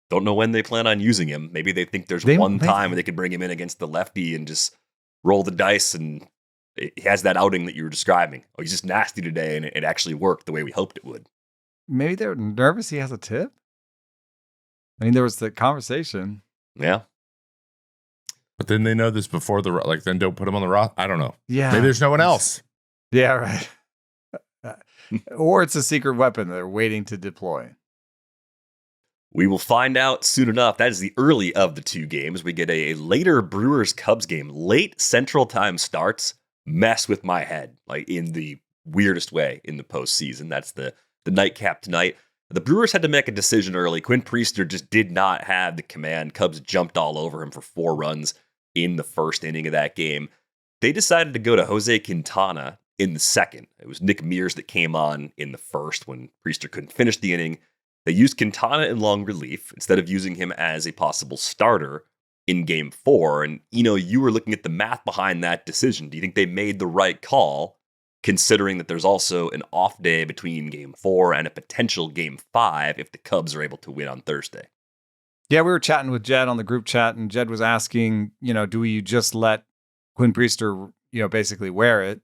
Don't know when they plan on using him. Maybe they think there's one time when they could bring him in against the lefty and just roll the dice, and he has that outing that you were describing. Oh, he's just nasty today, and it actually worked the way we hoped it would. Maybe they're nervous he has a tip. I mean, there was the conversation. Yeah. But then they know this before then don't put him on the roster. I don't know. Yeah. Maybe there's no one else. Yeah, right. Or it's a secret weapon they're waiting to deploy. We will find out soon enough. That is the early of the two games. We get a later Brewers-Cubs game. Late Central Time starts mess with my head, like in the weirdest way in the postseason. That's the nightcap tonight. The Brewers had to make a decision early. Quinn Priester just did not have the command. Cubs jumped all over him for 4 runs in the first inning of that game. They decided to go to Jose Quintana in the second. It was Nick Mears that came on in the first when Priester couldn't finish the inning. They used Quintana in long relief instead of using him as a possible starter in Game 4. And, you were looking at the math behind that decision. Do you think they made the right call, considering that there's also an off day between Game 4 and a potential Game 5 if the Cubs are able to win on Thursday? Yeah, we were chatting with Jed on the group chat, and Jed was asking, do we just let Quinn Priester, basically wear it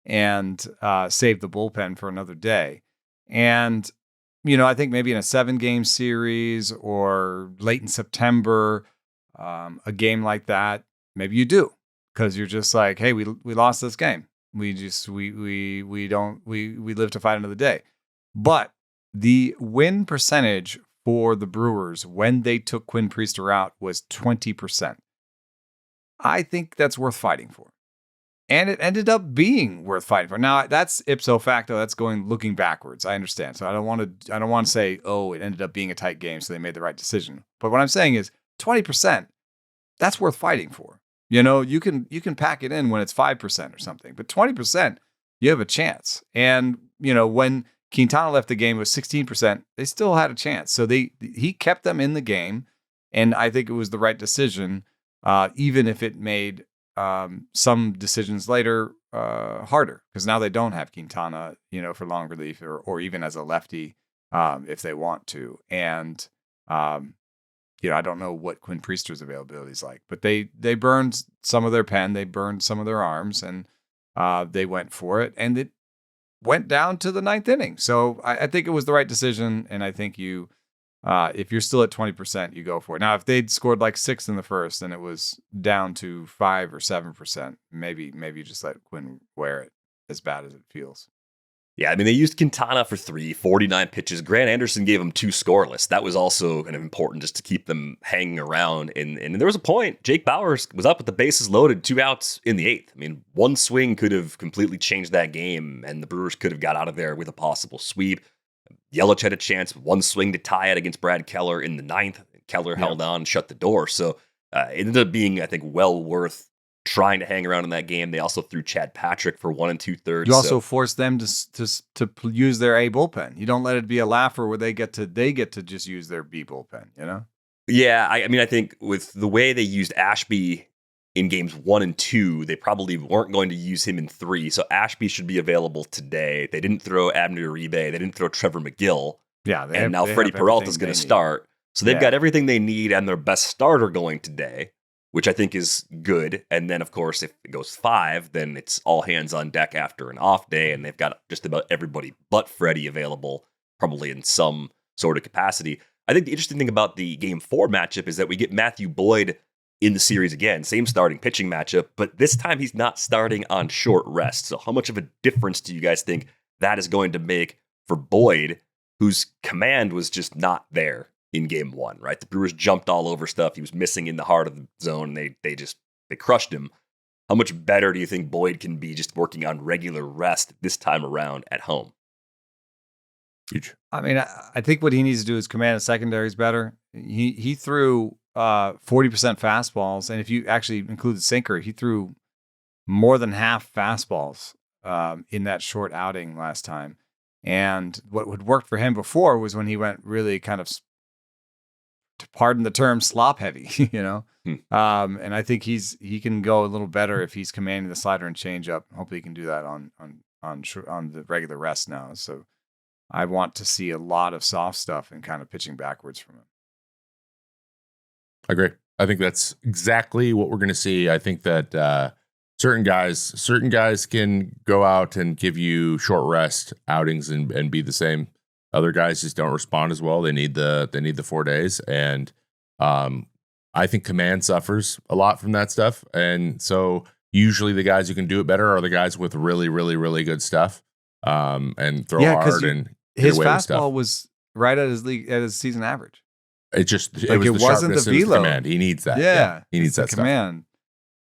and save the bullpen for another day? And I think maybe in a 7-game series or late in September, a game like that, maybe you do, because you're just like, hey, we lost this game. We live to fight another day. But the win percentage for the Brewers when they took Quinn Priester out was 20%. I think that's worth fighting for. And it ended up being worth fighting for. Now, that's ipso facto. That's looking backwards. I understand. So I don't want to say, oh, it ended up being a tight game, so they made the right decision. But what I'm saying is 20%, that's worth fighting for. You can pack it in when it's 5% or something, but 20%, you have a chance. And, when Quintana left the game with 16%, they still had a chance. So he kept them in the game, and I think it was the right decision, even if it made some decisions later harder, because now they don't have Quintana, for long relief or even as a lefty if they want to. And I don't know what Quinn Priester's availability is like, but they burned some of their pen, they burned some of their arms, and they went for it, and it went down to the 9th inning. So I think it was the right decision, and I think if you're still at 20%, you go for it. Now, if they'd scored like 6 in the first and it was down to 5 or 7%, maybe you just let Quinn wear it, as bad as it feels. Yeah, I mean, they used Quintana for 49 pitches. Grant Anderson gave him 2 scoreless. That was also kind of important just to keep them hanging around. And there was a point, Jake Bauers was up with the bases loaded, 2 outs in the 8th. I mean, one swing could have completely changed that game, and the Brewers could have got out of there with a possible sweep. Yelich had a chance, 1 swing to tie it against Brad Keller in the 9th. Keller held on and shut the door. So it ended up being, I think, well worth trying to hang around in that game. They also threw Chad Patrick for 1 2/3. You also force them to use their A bullpen. You don't let it be a laugher where they get to just use their B bullpen. Yeah, I mean, I think with the way they used Ashby in games 1 and 2, they probably weren't going to use him in 3. So Ashby should be available today. They didn't throw Abner Uribe. They didn't throw Trevor McGill. Yeah, now Freddie Peralta is going to start. So they've got everything they need and their best starter going today, which I think is good. And then, of course, if it goes 5, then it's all hands on deck after an off day, and they've got just about everybody but Freddie available, probably in some sort of capacity. I think the interesting thing about the Game 4 matchup is that we get Matthew Boyd in the series again, same starting pitching matchup, but this time he's not starting on short rest. So how much of a difference do you guys think that is going to make for Boyd, whose command was just not there in Game 1, right? The Brewers jumped all over stuff. He was missing in the heart of the zone, and they crushed him. How much better do you think Boyd can be just working on regular rest this time around at home? Huge. I mean, I think what he needs to do is command his secondaries better. He threw 40% fastballs, and if you actually include the sinker, he threw more than half fastballs in that short outing last time. And what had worked for him before was when he went really kind of to pardon the term, slop heavy, you know? Hmm. And I think he can go a little better if he's commanding the slider and changeup. Hopefully he can do that on the regular rest now. So I want to see a lot of soft stuff and kind of pitching backwards from him. I agree. I think that's exactly what we're going to see. I think that certain guys can go out and give you short rest outings and be the same. Other guys just don't respond as well. They need the 4 days, and I think command suffers a lot from that stuff. And so usually the guys who can do it better are the guys with really, really, really good stuff and throw hard and his fastball was right at his season average. It was the wasn't the velo. It was the command. He needs that. Yeah, he needs that command.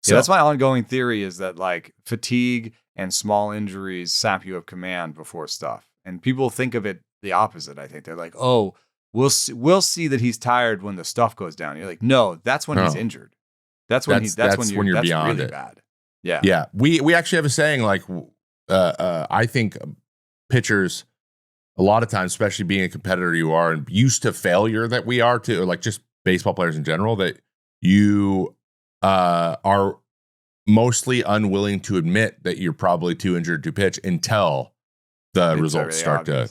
So that's my ongoing theory is that like fatigue and small injuries sap you of command before stuff. And people think of it the opposite. I think they're like, oh, we'll see that he's tired when the stuff goes down. You're like, no, that's when he's injured. That's when you're beyond really it. Bad. Yeah. Yeah. We actually have a saying like, I think pitchers, a lot of times, especially being a competitor you are and used to failure that we are too, or like just baseball players in general, that you are mostly unwilling to admit that you're probably too injured to pitch until the results start to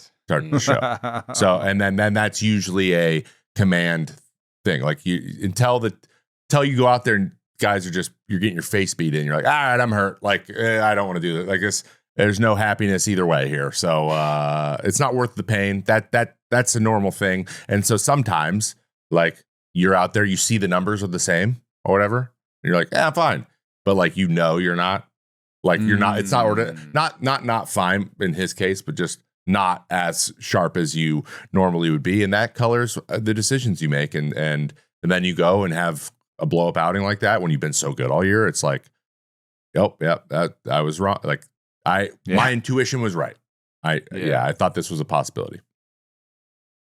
show. So, and then that's usually a command thing. Like until you go out there and guys are you're getting your face beat in. You're like, all right, I'm hurt. Like, I don't want to do that. Like this. There's no happiness either way here. So it's not worth the pain. That's a normal thing. And so sometimes like you're out there, you see the numbers are the same or whatever. And you're like, I'm fine. But like, you're not like, you're not, it's not fine in his case, but just not as sharp as you normally would be. And that colors the decisions you make. And then you go and have a blow up outing like that when you've been so good all year. It's like, I was wrong. Like, my intuition was right. I thought this was a possibility.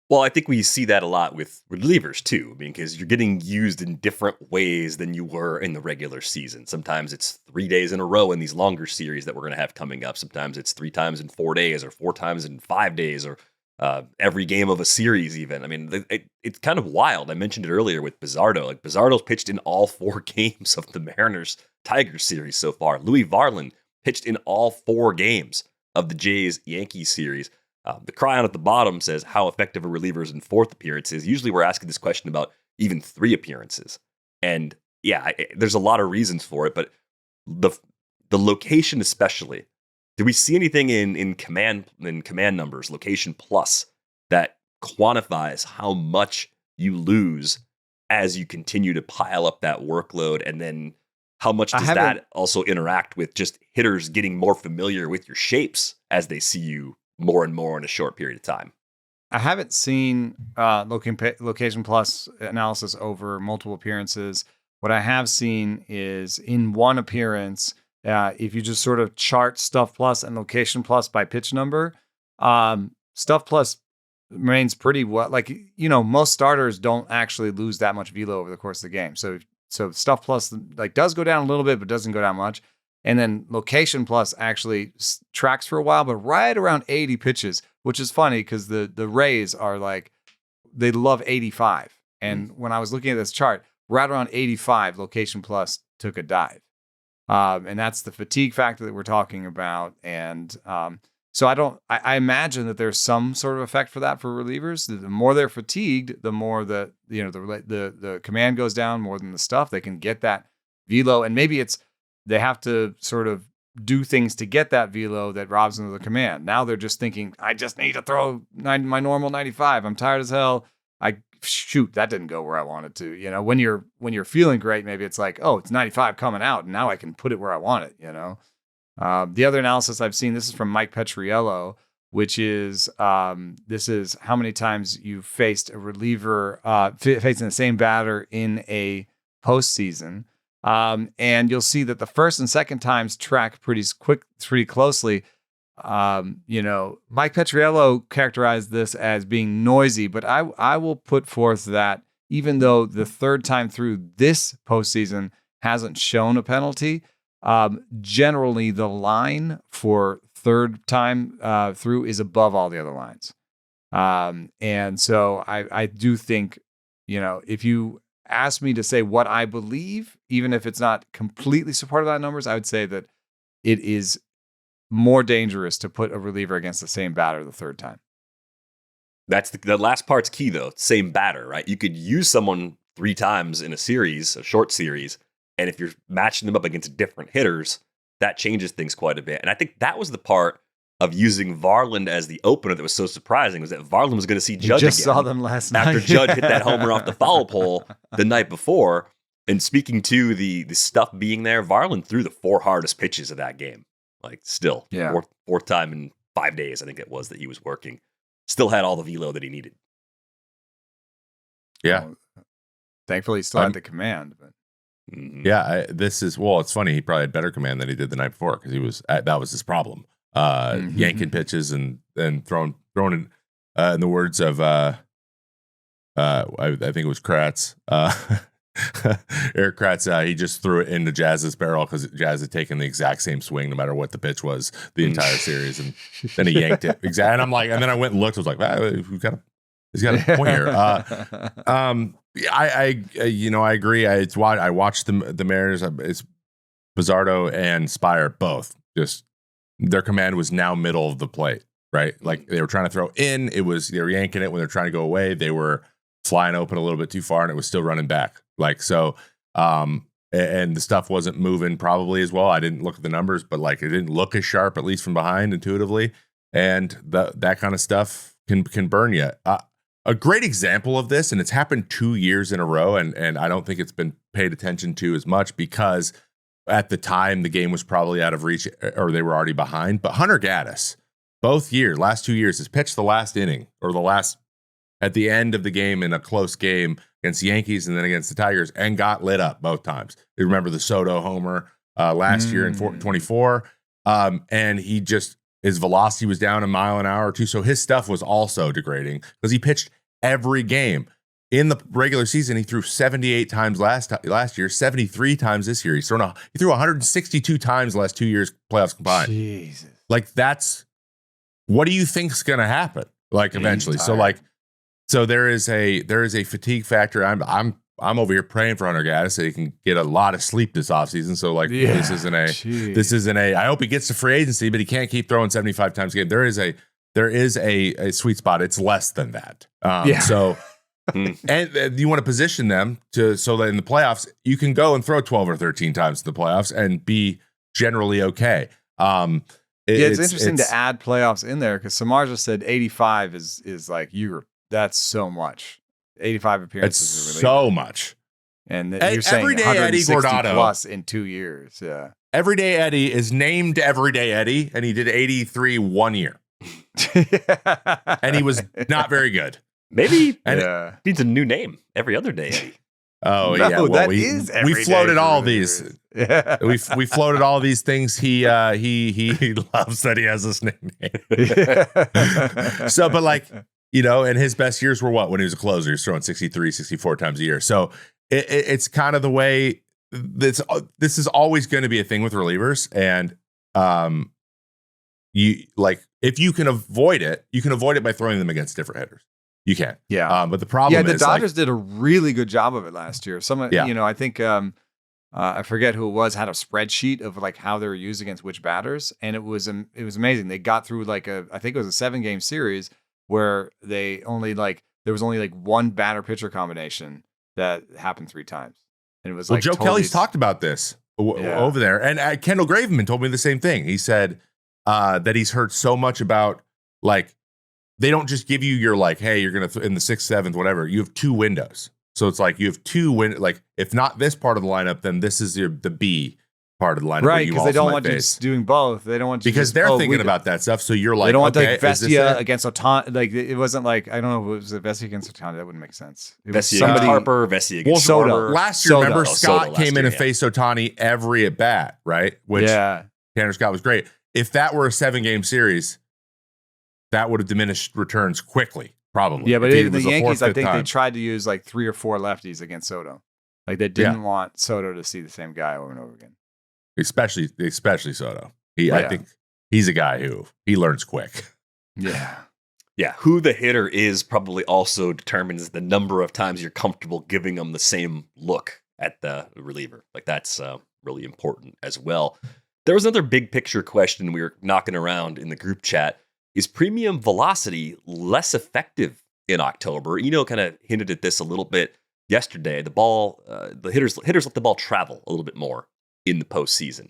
Well, I think we see that a lot with relievers too. I mean, because you're getting used in different ways than you were in the regular season. Sometimes it's 3 days in a row in these longer series that we're going to have coming up. Sometimes it's 3 times in 4 days or 4 times in 5 days or every game of a series even. I mean, it's kind of wild. I mentioned it earlier with Bizzardo. Like Bizzardo's pitched in all 4 games of the Mariners-Tigers series so far. Louis Varland pitched in all 4 games of the Jays-Yankees series. The cryon at the bottom says how effective a reliever is in 4th appearances. Usually we're asking this question about even 3 appearances. And yeah, there's a lot of reasons for it, but the location especially. Do we see anything in command numbers, location plus, that quantifies how much you lose as you continue to pile up that workload? And then how much does that also interact with just hitters getting more familiar with your shapes as they see you more and more in a short period of time? I haven't seen location plus analysis over multiple appearances. What I have seen is in one appearance, if you just sort of chart stuff plus and location plus by pitch number, stuff plus remains pretty well. Like, most starters don't actually lose that much velo over the course of the game. So stuff plus like does go down a little bit, but doesn't go down much. And then location plus actually tracks for a while, but right around 80 pitches, which is funny because the Rays are like, they love 85. And when I was looking at this chart, right around 85, location plus took a dive. And that's the fatigue factor that we're talking about. And so I imagine that there's some sort of effect for that for relievers. The more they're fatigued, the more the command goes down more than the stuff. They can get that velo, and maybe they have to sort of do things to get that velo that robs them of the command. Now they're just thinking, I just need to throw my normal 95. I'm tired as hell. That didn't go where I wanted to. When you're feeling great, maybe it's like, oh, it's 95 coming out, and now I can put it where I want it. The other analysis I've seen, this is from Mike Petriello, which is this is how many times you've faced a reliever facing the same batter in a postseason. And you'll see that the first and second times track pretty closely. Mike Petriello characterized this as being noisy, but I will put forth that even though the third time through this postseason hasn't shown a penalty, generally the line for third time through is above all the other lines. And so I do think if you ask me to say what I believe, even if it's not completely supported by numbers, I would say that it is more dangerous to put a reliever against the same batter the third time. That's the last part's key, though. Same batter, right? You could use someone 3 times in a series, a short series, and if you're matching them up against different hitters, that changes things quite a bit. And I think that was the part of using Varland as the opener that was so surprising, was that Varland was going to see Judge just again saw them last night after Judge hit that homer off the foul pole the night before. And speaking to the stuff being there, Varland threw the 4 hardest pitches of that game. Like, still, fourth time in 5 days, I think it was, that he was working. Still had all the velo that he needed. Yeah. Thankfully, he still had the command. But yeah, it's funny. He probably had better command than he did the night before because that was his problem. Yanking pitches and throwing in the words of I think it was Kratz. Eric Kratz, he just threw it into Jazz's barrel because Jazz had taken the exact same swing no matter what the pitch was the entire series, and then he yanked it exactly. And I'm like, and then I went and looked. I was like, he's got a point here. I agree. It's why I watched the Mariners. It's Bizzardo and Spire both. Just their command was now middle of the plate, right? Like they were trying to throw in. They were yanking it when they're trying to go away. They were flying open a little bit too far, and it was still running back. Like, so, and the stuff wasn't moving probably as well. I didn't look at the numbers, but like it didn't look as sharp, at least from behind intuitively. And that kind of stuff can burn you. A great example of this, and it's happened 2 years in a row, and I don't think it's been paid attention to as much because at the time the game was probably out of reach or they were already behind. But Hunter Gaddis, last 2 years, has pitched the last inning or at the end of the game in a close game against the Yankees and then against the Tigers, and got lit up both times. You remember the Soto homer last year in 24, and his velocity was down a mile an hour or two, so his stuff was also degrading because he pitched every game. In the regular season, he threw 78 times last year, 73 times this year. He threw 162 times the last 2 years playoffs combined. Jesus. Like, what do you think's going to happen? Like, eventually. So there is a fatigue factor. I'm over here praying for Hunter Gaddis so he can get a lot of sleep this offseason. So this isn't a I hope he gets to free agency, but he can't keep throwing 75 times a game. There is a sweet spot. It's less than that. So and you want to position them so that in the playoffs you can go and throw 12 or 13 times in the playoffs and be generally okay. It's interesting to add playoffs in there because Samar just said 85 is like that's so much. 85 appearances is so much. And you're saying Everyday 160 Eddie Guardado plus in 2 years. Yeah. Everyday Eddie is named Everyday Eddie, and he did 83 1 year. And he was not very good. Maybe it needs a new name. Every Other Day Eddie. Oh, no, yeah. Well, that we is every floated day all for these. Yeah. We floated all these things. He loves that he has this nickname. So, but like, and his best years were when he was a closer. He was throwing 63, 64 times a year. So it's kind of the way this is always going to be a thing with relievers. And if you can avoid it, by throwing them against different hitters. You can. Yeah. But the problem is the Dodgers did a really good job of it last year. I think I forget who it was, had a spreadsheet of like how they were used against which batters. And it was amazing. They got through I think it was a 7-game series where there was only like one batter pitcher combination that happened 3 times. And it was Joe Kelly's talked about this over there. And Kendall Graveman told me the same thing. He said that he's heard so much about they don't just give you your hey, you're going to in the 6th, 7th, whatever. You have 2 windows. So it's you have 2 if not this part of the lineup, then this is the B part of the lineup. Right, because they don't want you doing both. They don't want you because they're thinking about that stuff. So you're they don't want Vestia against Otani. It wasn't I don't know if it was a Vestia against Otani. That wouldn't make sense. It was somebody Harper, Vestia against Soto. Last year, remember Scott came in and faced Otani every at bat, right? Which Tanner Scott was great. If that were a 7-game series, that would have diminished returns quickly, probably. Yeah, but even the Yankees, I think they tried to use 3 or 4 lefties against Soto. They didn't want Soto to see the same guy over and over again. Especially Soto. I think he's a guy who he learns quick. Yeah. Yeah, who the hitter is probably also determines the number of times you're comfortable giving them the same look at the reliever. Like that's really important as well. There was another big picture question we were knocking around in the group chat. Is premium velocity less effective in October? Kind of hinted at this a little bit yesterday. The hitters let the ball travel a little bit more in the postseason.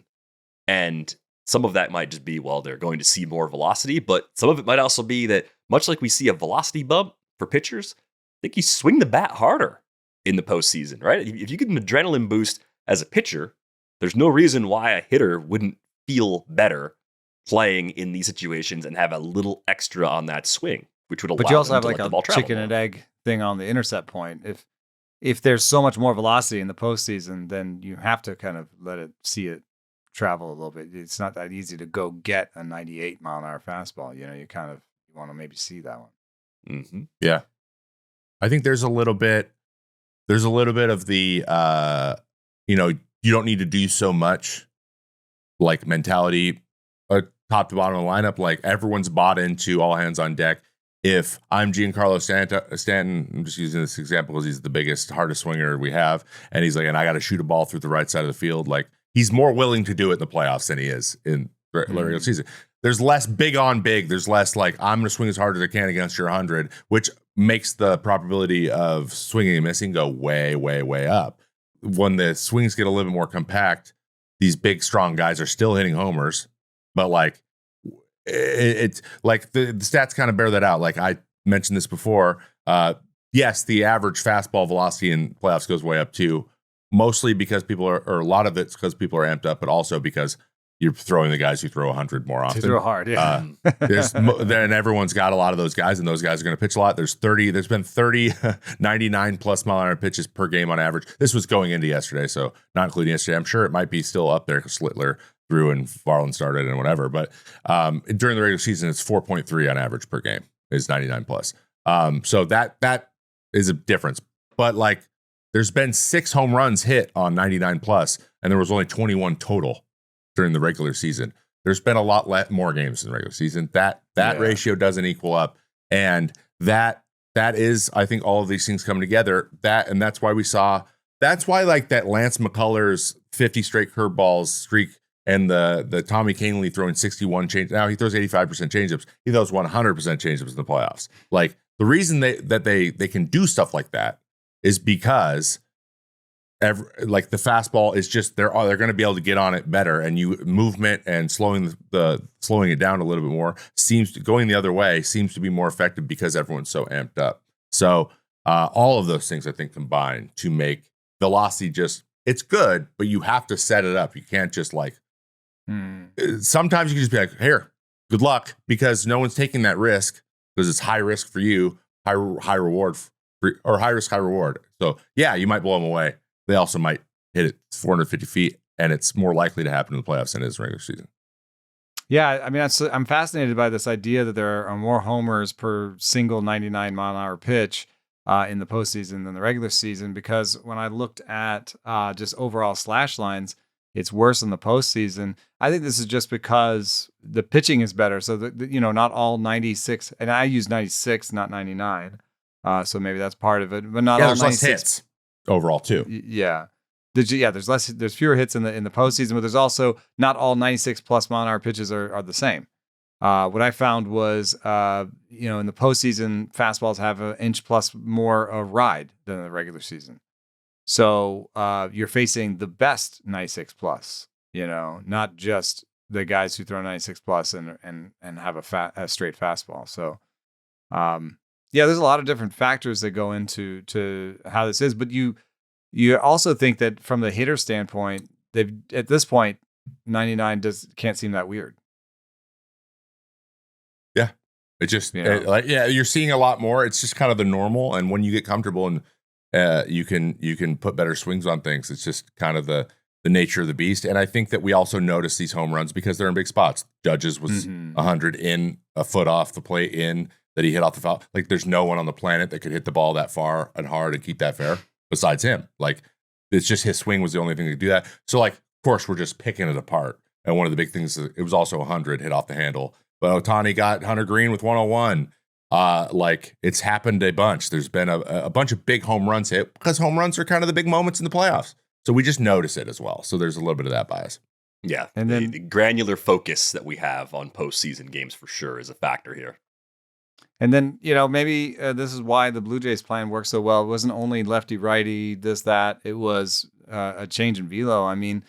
And some of that might just be, well, they're going to see more velocity, but some of it might also be that much like we see a velocity bump for pitchers, I think you swing the bat harder in the postseason, right? If you get an adrenaline boost as a pitcher, there's no reason why a hitter wouldn't feel better playing in these situations and have a little extra on that swing, which would allow But you also them have to like let the ball a chicken travel and more. egg thing on the intercept point. If there's so much more velocity in the postseason, then you have to kind of see it travel a little bit. It's not that easy to go get a 98 mile an hour fastball. You want to maybe see that one. Mm-hmm. Yeah. I think there's a little bit of the, you don't need to do so much like mentality, top to bottom of the lineup. Like everyone's bought into all hands on deck. If I'm Giancarlo Stanton, I'm just using this example because he's the biggest, hardest swinger we have. And he's like, and I got to shoot a ball through the right side of the field. Like he's more willing to do it in the playoffs than he is in the regular season. There's less big on big. There's less like, I'm going to swing as hard as I can against your 100, which makes the probability of swinging and missing go way, way, way up. When the swings get a little bit more compact, these big, strong guys are still hitting homers, but like it's like the stats kind of bear that out. Like I mentioned this before. Yes, the average fastball velocity in playoffs goes way up too, mostly because or a lot of it's because people are amped up, but also because you're throwing the guys who throw 100 more often. To throw hard, yeah. And everyone's got a lot of those guys, and those guys are going to pitch a lot. There's been 30 99 plus mile an hour pitches per game on average. This was going into yesterday, so not including yesterday. I'm sure it might be still up there because Slitler threw and Varland started and whatever. But during the regular season, it's 4.3 on average per game is 99 plus. So that is a difference. But like, there's been 6 home runs hit on 99 plus, and there was only 21 total during the regular season. There's been a lot more games in the regular season. That ratio doesn't equal up. And that is, I think, all of these things coming together. That's why like that Lance McCullers 50 straight curveballs streak and the Tommy Kahnle throwing 61 change. Now he throws 85% changeups. He throws 100% changeups in the playoffs. Like the reason they can do stuff like that is because like the fastball is just they're going to be able to get on it better, and movement and slowing it down a little bit more going the other way seems to be more effective because everyone's so amped up. So all of those things I think combine to make velocity it's good, but you have to set it up. You can't just like sometimes you can just be like, here, good luck, because no one's taking that risk because it's high risk for you, high reward or high risk, high reward. So yeah, you might blow them away. They also might hit it 450 feet, and it's more likely to happen in the playoffs than it is regular season. Yeah, I mean, I'm fascinated by this idea that there are more homers per single 99 mile an hour pitch in the postseason than the regular season, because when I looked at just overall slash lines, it's worse in the postseason. I think this is just because the pitching is better. So, not all 96, and I use 96, not 99. So maybe that's part of it, but not all there's 96 less hits overall too. Yeah. There's fewer hits in the postseason, but there's also not all 96 plus mile an hour pitches are the same. What I found was, in the postseason, fastballs have an inch plus more of ride than in the regular season. So you're facing the best 96 plus, not just the guys who throw 96 plus and have a straight fastball. So, there's a lot of different factors that go into how this is, but you also think that from the hitter standpoint, they've at this point 99 can't seem that weird. Yeah, it just you're seeing a lot more. It's just kind of the normal, and when you get comfortable and you can put better swings on things, it's just kind of the nature of the beast. And I think that we also notice these home runs because they're in big spots. Judge's was 100 in a foot off the plate that he hit off the foul. Like there's no one on the planet that could hit the ball that far and hard and keep that fair besides him. Like it's just his swing was the only thing that could do that. So like, of course, we're just picking it apart. And one of the big things, it was also 100 hit off the handle. But Ohtani got Hunter Green with 101. Like it's happened a bunch. There's been a bunch of big home runs hit because home runs are kind of the big moments in the playoffs. So we just notice it as well. So there's a little bit of that bias. Yeah. And the, then the granular focus that we have on postseason games for sure is a factor here. And then, maybe this is why the Blue Jays plan worked so well. It wasn't only lefty, righty, this, that. It was a change in velo. I mean,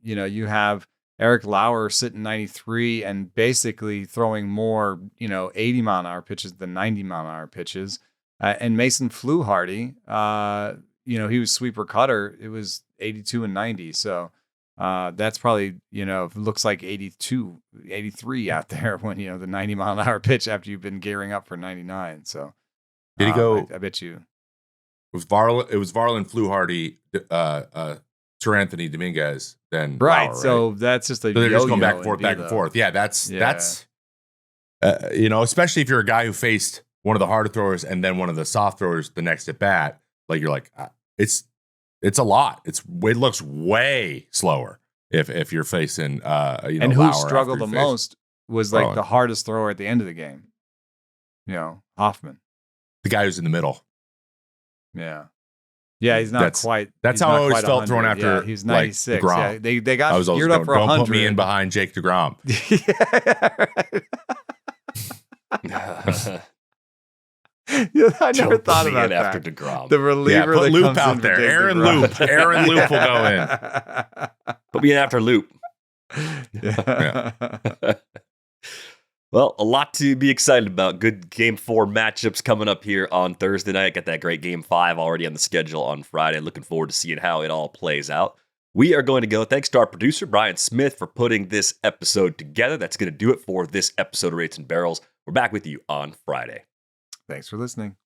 you have Eric Lauer sitting 93 and basically throwing more, 80 mile an hour pitches than 90 mile an hour pitches. And Mason flew hardy. He was sweeper cutter. It was 82 and 90. So that's probably, it looks like 82, 83 out there when, the 90 mile an hour pitch after you've been gearing up for 99. So did he go? I bet you. It was Varland, flew hardy, Sir Anthony Dominguez, then right. Lauer, So right? that's just So they're just going back and forth. Yeah, that's especially if you're a guy who faced one of the harder throwers and then one of the soft throwers the next at bat, like you're like, it's a lot. It looks way slower if you're facing and who Lauer struggled the most was like the hardest thrower at the end of the game. Hoffman, the guy who's in the middle. Yeah, he's not quite. That's how I always felt thrown after. Yeah, he's 96. Like, yeah, they got geared up for 100. Don't put me in behind Jake DeGrom. I never thought about that. After DeGrom, the reliever put that Loop comes out in there. Aaron DeGrom. Loop. Aaron Loop will go in. Put me in after Loop. Yeah. Well, a lot to be excited about. Good Game 4 matchups coming up here on Thursday night. Got that great Game 5 already on the schedule on Friday. Looking forward to seeing how it all plays out. We are going to go. Thanks to our producer, Brian Smith, for putting this episode together. That's going to do it for this episode of Rates and Barrels. We're back with you on Friday. Thanks for listening.